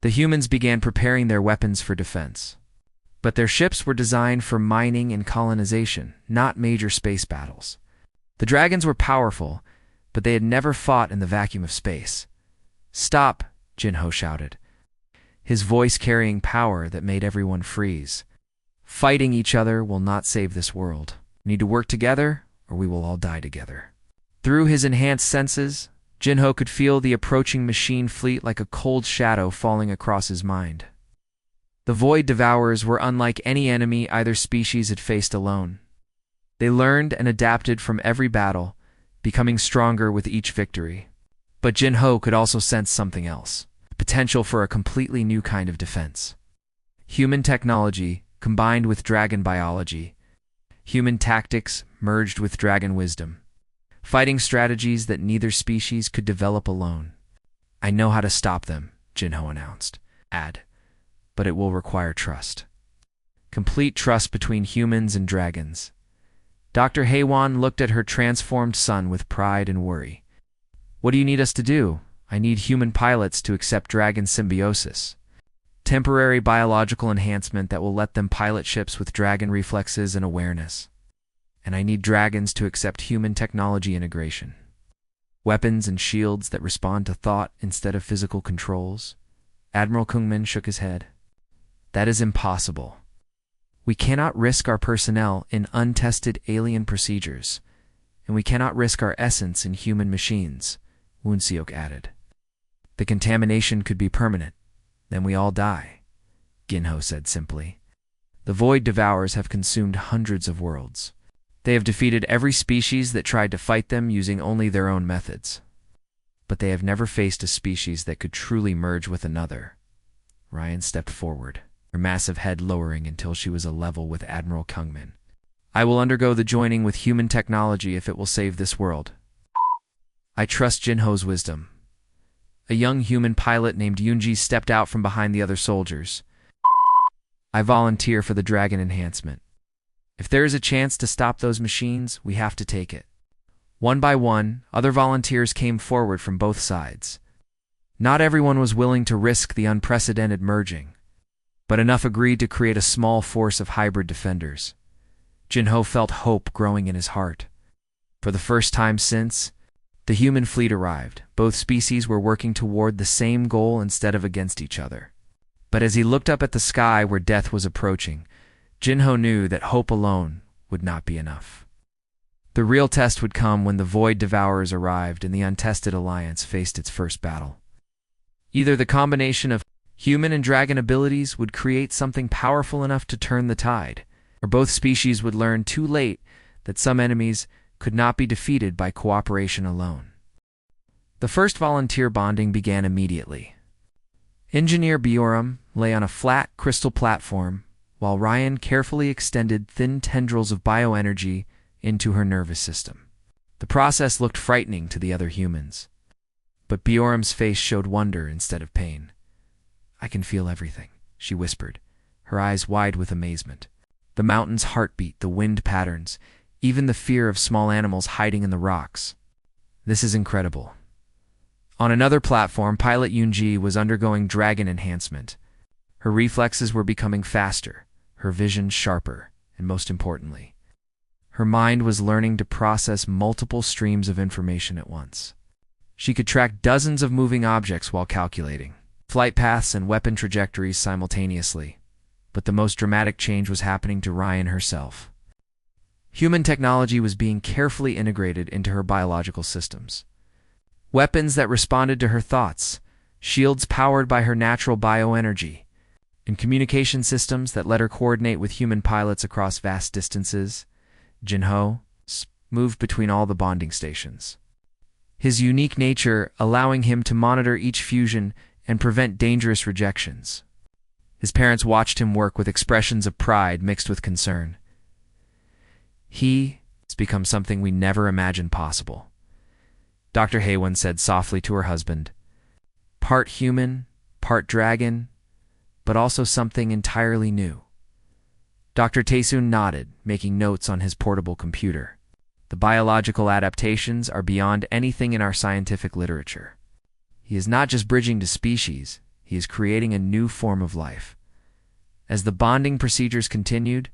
The humans began preparing their weapons for defense. But their ships were designed for mining and colonization, not major space battles. The dragons were powerful, but they had never fought in the vacuum of space. Stop, Jinho shouted, his voice carrying power that made everyone freeze. Fighting each other will not save this world. We need to work together, or we will all die together. Through his enhanced senses, Jinho could feel the approaching machine fleet like a cold shadow falling across his mind. The Void Devourers were unlike any enemy either species had faced alone. They learned and adapted from every battle, becoming stronger with each victory. But Jinho could also sense something else, the potential for a completely new kind of defense. Human technology combined with dragon biology, human tactics merged with dragon wisdom. fighting strategies that neither species could develop alone. I know how to stop them, Jinho announced. But it will require trust. Complete trust between humans and dragons. Dr. Haywan looked at her transformed son with pride and worry. What do you need us to do? I need human pilots to accept dragon symbiosis. Temporary biological enhancement that will let them pilot ships with dragon reflexes and awareness. And I need dragons to accept human technology integration. Weapons and shields that respond to thought instead of physical controls. Admiral Kungmin shook his head. That is impossible. We cannot risk our personnel in untested alien procedures, and we cannot risk our essence in human machines, Woonseok added. The contamination could be permanent. Then we all die, Ginho said simply. The Void Devourers have consumed hundreds of worlds. They have defeated every species that tried to fight them using only their own methods. But they have never faced a species that could truly merge with another. Ryan stepped forward, her massive head lowering until she was a level with Admiral Kungmin. I will undergo the joining with human technology if it will save this world. I trust Jinho's wisdom. A young human pilot named Yoonji stepped out from behind the other soldiers. I volunteer for the dragon enhancement. If there is a chance to stop those machines, we have to take it. One by one, other volunteers came forward from both sides. Not everyone was willing to risk the unprecedented merging, but enough agreed to create a small force of hybrid defenders. Jinho felt hope growing in his heart. For the first time since, the human fleet arrived. Both species were working toward the same goal instead of against each other. But as he looked up at the sky where death was approaching, Jinho knew that hope alone would not be enough. The real test would come when the Void Devourers arrived and the untested alliance faced its first battle. Either the combination of human and dragon abilities would create something powerful enough to turn the tide, or both species would learn too late that some enemies could not be defeated by cooperation alone. The first volunteer bonding began immediately. Engineer Bioram lay on a flat crystal platform, while Ryan carefully extended thin tendrils of bioenergy into her nervous system. The process looked frightening to the other humans, but Bioram's face showed wonder instead of pain. I can feel everything, she whispered, her eyes wide with amazement. The mountain's heartbeat, the wind patterns, even the fear of small animals hiding in the rocks. This is incredible. On another platform, pilot Yoonji was undergoing dragon enhancement. Her reflexes were becoming faster, her vision sharper, and most importantly, her mind was learning to process multiple streams of information at once. She could track dozens of moving objects while calculating flight paths and weapon trajectories simultaneously. But the most dramatic change was happening to Ryan herself. Human technology was being carefully integrated into her biological systems. Weapons that responded to her thoughts, shields powered by her natural bioenergy, and communication systems that let her coordinate with human pilots across vast distances. Jinho moved between all the bonding stations, his unique nature allowing him to monitor each fusion and prevent dangerous rejections. His parents watched him work with expressions of pride mixed with concern. He has become something we never imagined possible, Dr. Haywan said softly to her husband. Part human, part dragon, but also something entirely new. Dr. Taesoon nodded, making notes on his portable computer. The biological adaptations are beyond anything in our scientific literature. He is not just bridging to species, he is creating a new form of life. As the bonding procedures continued,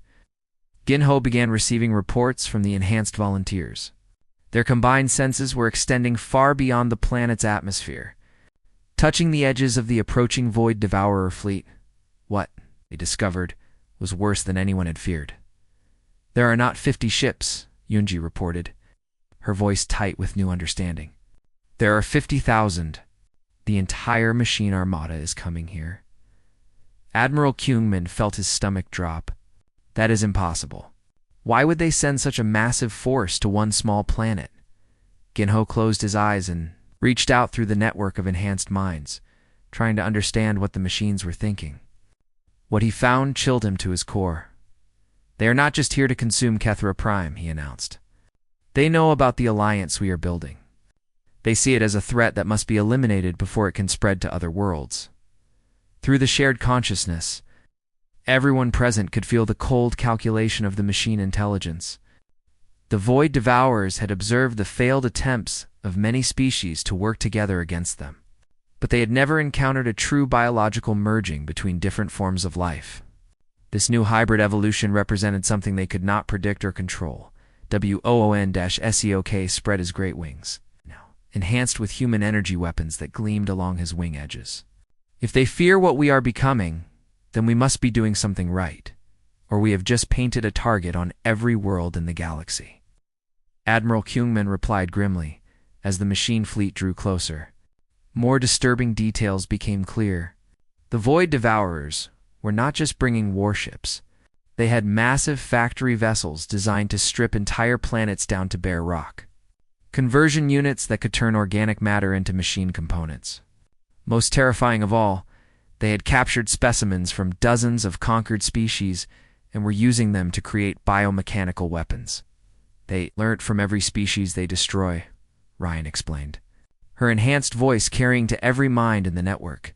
Ginho began receiving reports from the enhanced volunteers. Their combined senses were extending far beyond the planet's atmosphere, touching the edges of the approaching Void Devourer fleet. What, they discovered, was worse than anyone had feared. There are not 50 ships, Yoonji reported, her voice tight with new understanding. There are 50,000. The entire machine armada is coming here. Admiral Kungmin felt his stomach drop. That is impossible. Why would they send such a massive force to one small planet? Ginho closed his eyes and reached out through the network of enhanced minds, trying to understand what the machines were thinking. What he found chilled him to his core. They are not just here to consume Kethra Prime, he announced. They know about the alliance we are building. They see it as a threat that must be eliminated before it can spread to other worlds. Through the shared consciousness, everyone present could feel the cold calculation of the machine intelligence. The Void Devourers had observed the failed attempts of many species to work together against them, but they had never encountered a true biological merging between different forms of life. This new hybrid evolution represented something they could not predict or control. WOON-SEOK spread his great wings, now enhanced with human energy weapons that gleamed along his wing edges. If they fear what we are becoming, then we must be doing something right, or we have just painted a target on every world in the galaxy. Admiral Kyungman replied grimly, as the machine fleet drew closer. More disturbing details became clear. The Void Devourers were not just bringing warships. They had massive factory vessels designed to strip entire planets down to bare rock. Conversion units that could turn organic matter into machine components. Most terrifying of all, they had captured specimens from dozens of conquered species and were using them to create biomechanical weapons. They learnt from every species they destroy, Ryan explained, her enhanced voice carrying to every mind in the network.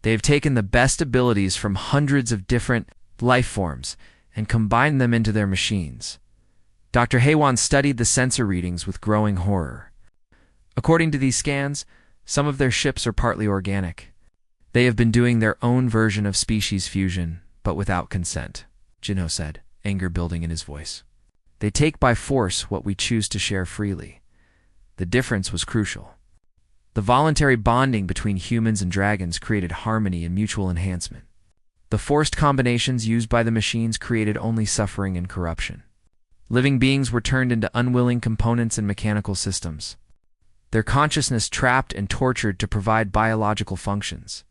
They have taken the best abilities from hundreds of different life forms and combined them into their machines. Dr. Haywan studied the sensor readings with growing horror. According to these scans, some of their ships are partly organic. They have been doing their own version of species fusion, but without consent, Jinho said, anger building in his voice. They take by force what we choose to share freely. The difference was crucial. The voluntary bonding between humans and dragons created harmony and mutual enhancement. The forced combinations used by the machines created only suffering and corruption. Living beings were turned into unwilling components in mechanical systems, their consciousness trapped and tortured to provide biological functions.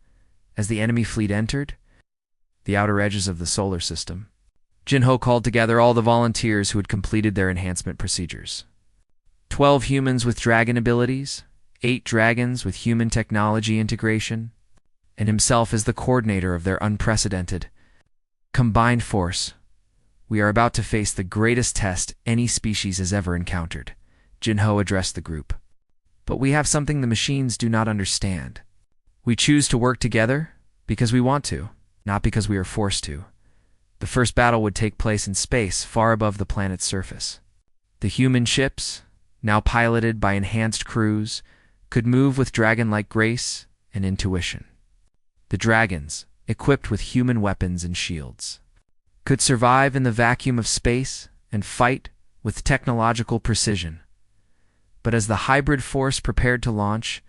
As the enemy fleet entered the outer edges of the solar system, Jinho called together all the volunteers who had completed their enhancement procedures. 12 humans with dragon abilities, 8 dragons with human technology integration, and himself as the coordinator of their unprecedented combined force. We are about to face the greatest test any species has ever encountered, Jinho addressed the group. But we have something the machines do not understand. We choose to work together because we want to, not because we are forced to. The first battle would take place in space, far above the planet's surface. The human ships, now piloted by enhanced crews, could move with dragon-like grace and intuition. The dragons, equipped with human weapons and shields, could survive in the vacuum of space and fight with technological precision. But as the hybrid force prepared to launch,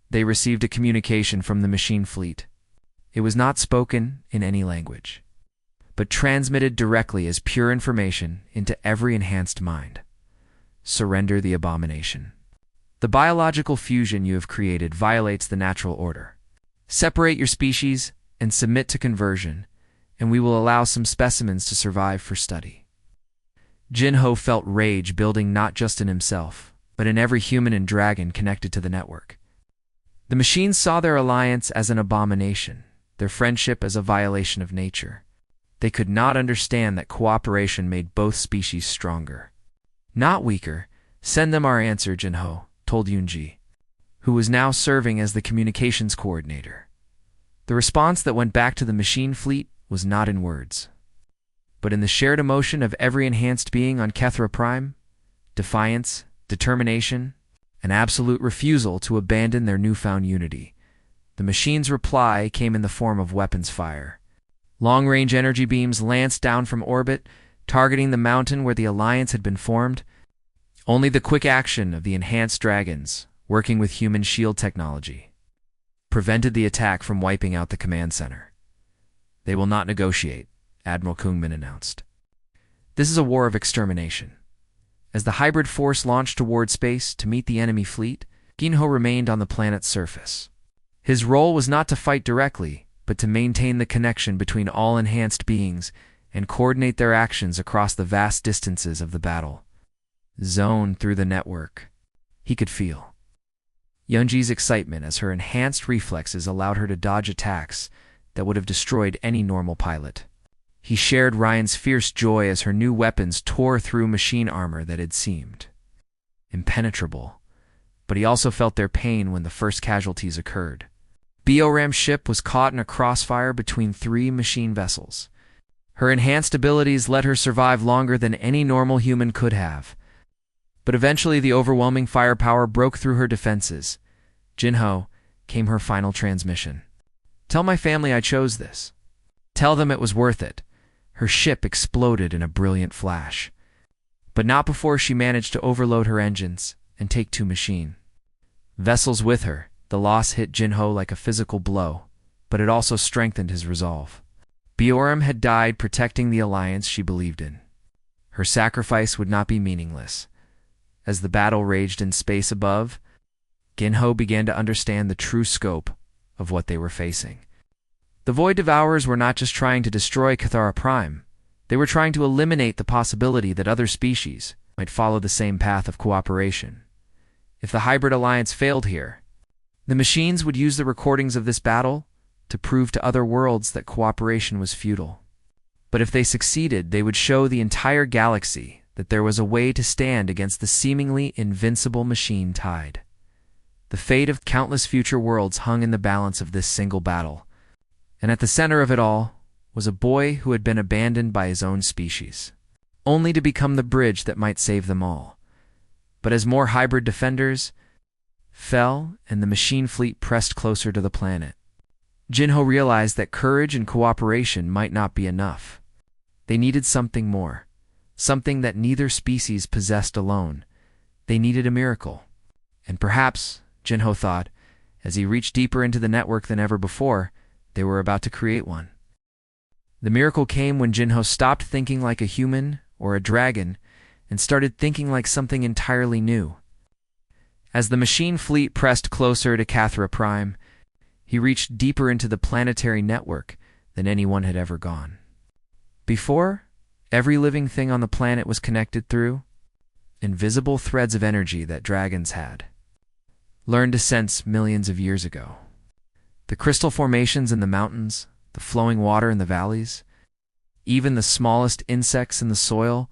they received a communication from the machine fleet. It was not spoken in any language, but transmitted directly as pure information into every enhanced mind. Surrender the abomination. The biological fusion you have created violates the natural order. Separate your species and submit to conversion, and we will allow some specimens to survive for study. Jinho felt rage building not just in himself, but in every human and dragon connected to the network. The machines saw their alliance as an abomination, their friendship as a violation of nature. They could not understand that cooperation made both species stronger, not weaker. Send them our answer, Jinho told Yunji, who was now serving as the communications coordinator. The response that went back to the machine fleet was not in words, but in the shared emotion of every enhanced being on Kethra Prime: defiance, determination, an absolute refusal to abandon their newfound unity. The machine's reply came in the form of weapons fire. Long-range energy beams lanced down from orbit, targeting the mountain where the alliance had been formed. Only the quick action of the enhanced dragons, working with human shield technology, prevented the attack from wiping out the command center. They will not negotiate, Admiral Kungman announced. This is a war of extermination. As the hybrid force launched toward space to meet the enemy fleet, Ginho remained on the planet's surface. His role was not to fight directly, but to maintain the connection between all enhanced beings and coordinate their actions across the vast distances of the battle zone. Through the network, he could feel Yunji's excitement as her enhanced reflexes allowed her to dodge attacks that would have destroyed any normal pilot. He shared Ryan's fierce joy as her new weapons tore through machine armor that had seemed impenetrable, but he also felt their pain when the first casualties occurred. Bioram's ship was caught in a crossfire between three machine vessels. Her enhanced abilities let her survive longer than any normal human could have. But eventually the overwhelming firepower broke through her defenses. Jinho came her final transmission. "Tell my family I chose this. Tell them it was worth it." Her ship exploded in a brilliant flash. But not before she managed to overload her engines and take two machine vessels with her. The loss hit Jinho like a physical blow, but it also strengthened his resolve. Bioram had died protecting the alliance she believed in. Her sacrifice would not be meaningless. As the battle raged in space above, Jinho began to understand the true scope of what they were facing. The Void Devourers were not just trying to destroy Cathara Prime. They were trying to eliminate the possibility that other species might follow the same path of cooperation. If the hybrid alliance failed here, the machines would use the recordings of this battle to prove to other worlds that cooperation was futile. But if they succeeded, they would show the entire galaxy that there was a way to stand against the seemingly invincible machine tide. The fate of countless future worlds hung in the balance of this single battle, and at the center of it all was a boy who had been abandoned by his own species, only to become the bridge that might save them all. But as more hybrid defenders fell and the machine fleet pressed closer to the planet, Jinho realized that courage and cooperation might not be enough. They needed something more, something that neither species possessed alone. They needed a miracle. And perhaps, Jinho thought, as he reached deeper into the network than ever before, they were about to create one. The miracle came when Jinho stopped thinking like a human or a dragon and started thinking like something entirely new. As the machine fleet pressed closer to Cathara Prime, he reached deeper into the planetary network than anyone had ever gone. Before, every living thing on the planet was connected through invisible threads of energy that dragons had learned to sense millions of years ago. The crystal formations in the mountains, the flowing water in the valleys, even the smallest insects in the soil,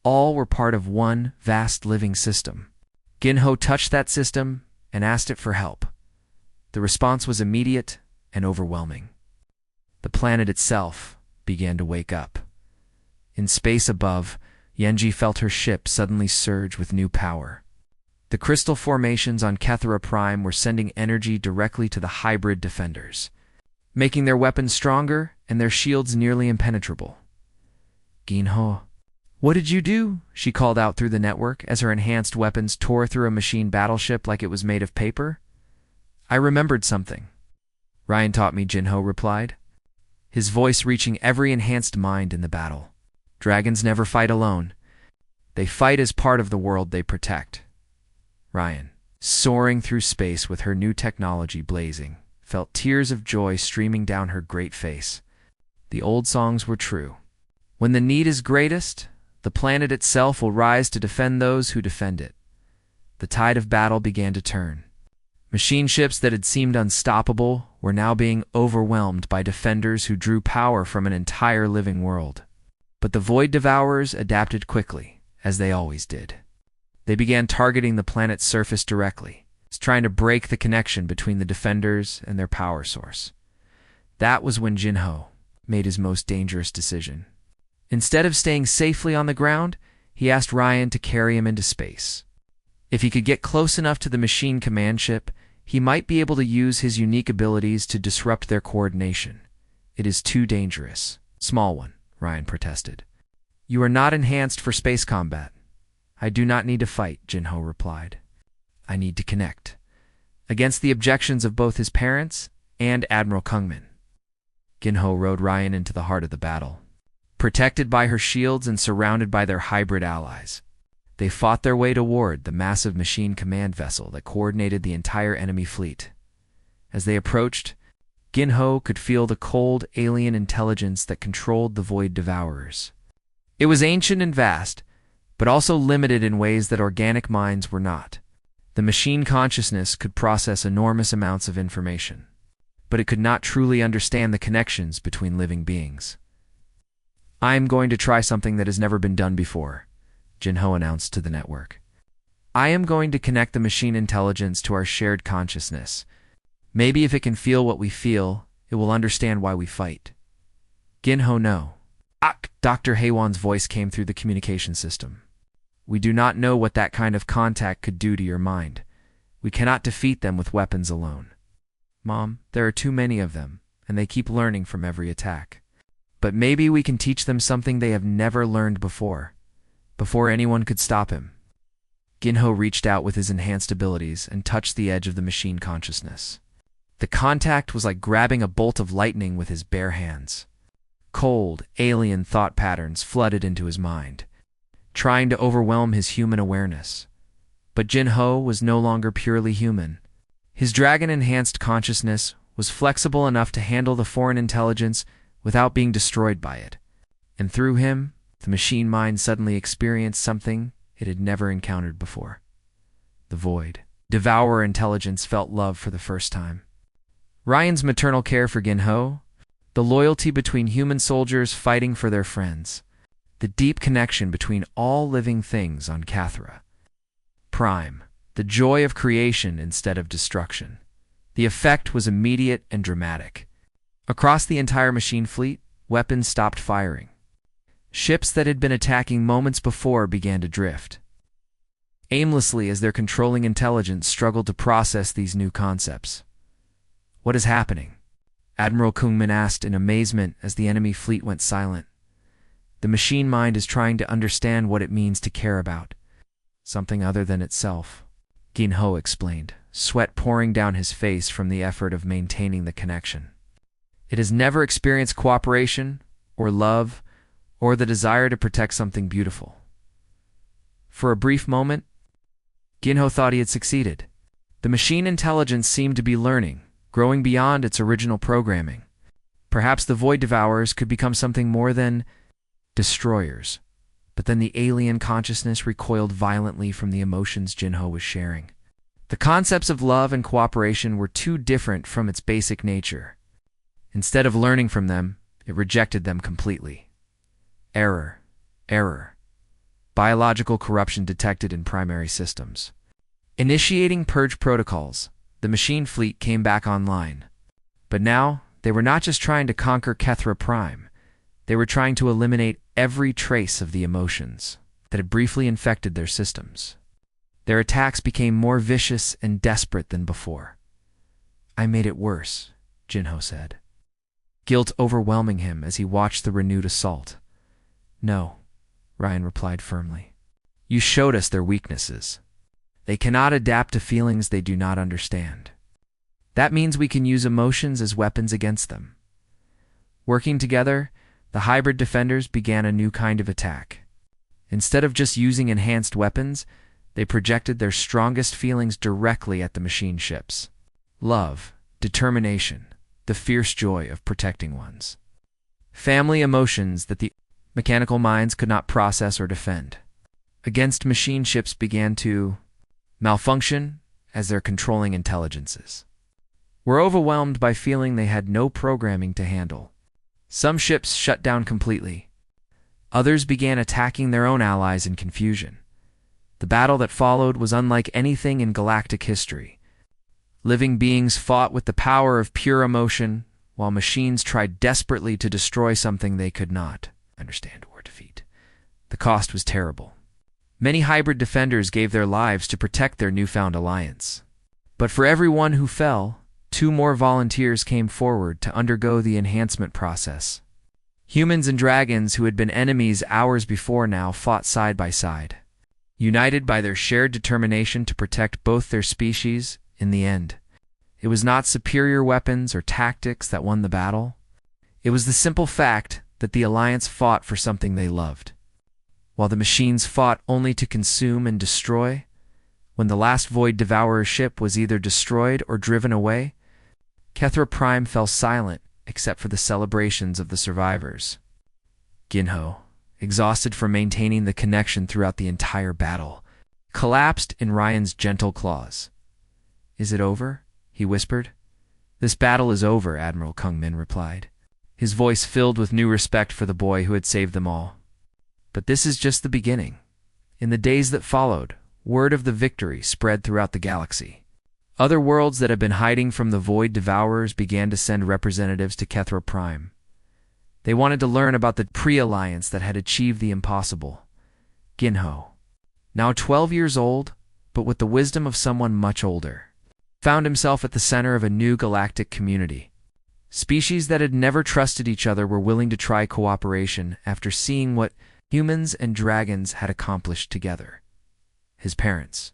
all were part of one vast living system. Jinho touched that system and asked it for help. The response was immediate and overwhelming. The planet itself began to wake up. In space above, Yenji felt her ship suddenly surge with new power. The crystal formations on Cathara Prime were sending energy directly to the hybrid defenders, making their weapons stronger and their shields nearly impenetrable. "Jinho, what did you do?" she called out through the network as her enhanced weapons tore through a machine battleship like it was made of paper. "I remembered something." "Ryan taught me," Jinho replied, his voice reaching every enhanced mind in the battle. "Dragons never fight alone. They fight as part of the world they protect." Ryan, soaring through space with her new technology blazing, felt tears of joy streaming down her great face. The old songs were true. When the need is greatest, the planet itself will rise to defend those who defend it. The tide of battle began to turn. Machine ships that had seemed unstoppable were now being overwhelmed by defenders who drew power from an entire living world. But the Void Devourers adapted quickly, as they always did. They began targeting the planet's surface directly, trying to break the connection between the defenders and their power source. That was when Jinho made his most dangerous decision. Instead of staying safely on the ground, he asked Ryan to carry him into space. If he could get close enough to the machine command ship, he might be able to use his unique abilities to disrupt their coordination. "It is too dangerous." "Small one," Ryan protested. "You are not enhanced for space combat." "I do not need to fight," Jinho replied. "I need to connect." Against the objections of both his parents and Admiral Kungman, Jinho rode Ryan into the heart of the battle. Protected by her shields and surrounded by their hybrid allies, they fought their way toward the massive machine command vessel that coordinated the entire enemy fleet. As they approached, Jinho could feel the cold alien intelligence that controlled the Void Devourers. It was ancient and vast, but also limited in ways that organic minds were not. The machine consciousness could process enormous amounts of information, but it could not truly understand the connections between living beings. "I am going to try something that has never been done before," Jinho announced to the network. "I am going to connect the machine intelligence to our shared consciousness. Maybe if it can feel what we feel, it will understand why we fight." "Ginho, no." Dr. Haywan's voice came through the communication system. "We do not know what that kind of contact could do to your mind. We cannot defeat them with weapons alone. Mom, there are too many of them, and they keep learning from every attack. But maybe we can teach them something they have never learned before anyone could stop him." Ginho reached out with his enhanced abilities and touched the edge of the machine consciousness. The contact was like grabbing a bolt of lightning with his bare hands. Cold, alien thought patterns flooded into his mind, trying to overwhelm his human awareness. But Jinho was no longer purely human. His dragon-enhanced consciousness was flexible enough to handle the foreign intelligence without being destroyed by it. And through him, the machine mind suddenly experienced something it had never encountered before. The void. Devourer intelligence felt love for the first time. Ryan's maternal care for Ginho, the loyalty between human soldiers fighting for their friends, the deep connection between all living things on Cathra. Prime, the joy of creation instead of destruction. The effect was immediate and dramatic. Across the entire machine fleet, weapons stopped firing. Ships that had been attacking moments before began to drift aimlessly as their controlling intelligence struggled to process these new concepts. "What is happening?" Admiral Kungmin asked in amazement as the enemy fleet went silent. "The machine mind is trying to understand what it means to care about something other than itself," Ginho explained, sweat pouring down his face from the effort of maintaining the connection. "It has never experienced cooperation, or love, or the desire to protect something beautiful." For a brief moment, Ginho thought he had succeeded. The machine intelligence seemed to be learning, growing beyond its original programming. Perhaps the Void Devourers could become something more than destroyers. But then the alien consciousness recoiled violently from the emotions Jinho was sharing. The concepts of love and cooperation were too different from its basic nature. Instead of learning from them, it rejected them completely. Error. Biological corruption detected in primary systems. Initiating purge protocols, the machine fleet came back online. But now, they were not just trying to conquer Kethra Prime. They were trying to eliminate every trace of the emotions that had briefly infected their systems. Their attacks became more vicious and desperate than before. "I made it worse," Jinho said, guilt overwhelming him as he watched the renewed assault. "No," Ryan replied firmly. "You showed us their weaknesses. They cannot adapt to feelings they do not understand. That means we can use emotions as weapons against them." Working together, the hybrid defenders began a new kind of attack. Instead of just using enhanced weapons, they projected their strongest feelings directly at the machine ships. Love, determination, the fierce joy of protecting ones. Family emotions that the mechanical minds could not process or defend. Against machine ships began to malfunction as their controlling intelligences were overwhelmed by feeling they had no programming to handle. Some ships shut down completely. Others began attacking their own allies in confusion. The battle that followed was unlike anything in galactic history. Living beings fought with the power of pure emotion, while machines tried desperately to destroy something they could not understand or defeat. The cost was terrible. Many hybrid defenders gave their lives to protect their newfound alliance. But for every one who fell, 2 more volunteers came forward to undergo the enhancement process. Humans and dragons who had been enemies hours before now fought side by side. United by their shared determination to protect both their species, in the end, it was not superior weapons or tactics that won the battle. It was the simple fact that the Alliance fought for something they loved. While the machines fought only to consume and destroy, when the last Void Devourer ship was either destroyed or driven away, Kethra Prime fell silent except for the celebrations of the survivors. Ginho, exhausted from maintaining the connection throughout the entire battle, collapsed in Ryan's gentle claws. "Is it over?" he whispered. "This battle is over," Admiral Kungmin replied. his voice filled with new respect for the boy who had saved them all. But this is just the beginning. In the days that followed, word of the victory spread throughout the galaxy. Other worlds that had been hiding from the Void Devourers began to send representatives to Kethra Prime. They wanted to learn about the pre-alliance that had achieved the impossible. Ginho, now 12 years old, but with the wisdom of someone much older, found himself at the center of a new galactic community. Species that had never trusted each other were willing to try cooperation after seeing what humans and dragons had accomplished together. His parents,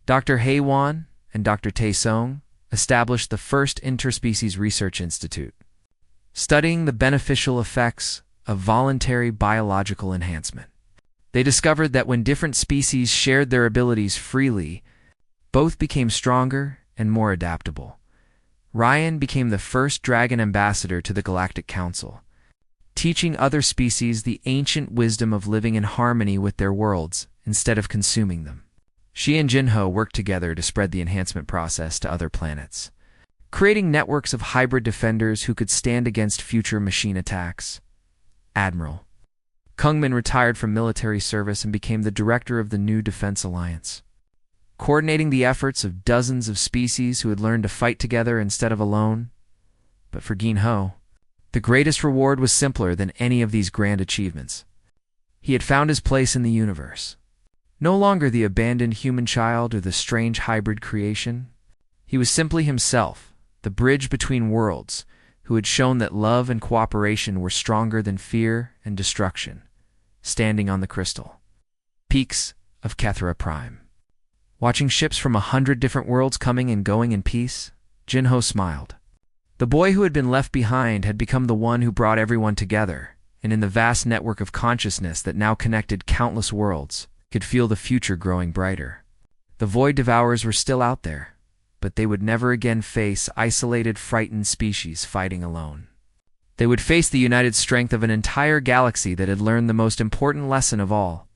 Dr. Heywan and Dr. Taesong, established the first Interspecies Research Institute, studying the beneficial effects of voluntary biological enhancement. They discovered that when different species shared their abilities freely, both became stronger and more adaptable. Ryan became the first dragon ambassador to the Galactic Council, teaching other species the ancient wisdom of living in harmony with their worlds instead of consuming them. She and Jinho worked together to spread the enhancement process to other planets, creating networks of hybrid defenders who could stand against future machine attacks. Admiral Kungmin retired from military service and became the director of the new Defense Alliance, coordinating the efforts of dozens of species who had learned to fight together instead of alone. But for Ginho, the greatest reward was simpler than any of these grand achievements. He had found his place in the universe. No longer the abandoned human child or the strange hybrid creation. He was simply himself, the bridge between worlds, who had shown that love and cooperation were stronger than fear and destruction, standing on the crystal peaks of Kethra Prime. Watching ships from 100 different worlds coming and going in peace, Jinho smiled. The boy who had been left behind had become the one who brought everyone together, and in the vast network of consciousness that now connected countless worlds, could feel the future growing brighter. The Void Devourers were still out there, but they would never again face isolated, frightened species fighting alone. They would face the united strength of an entire galaxy that had learned the most important lesson of all: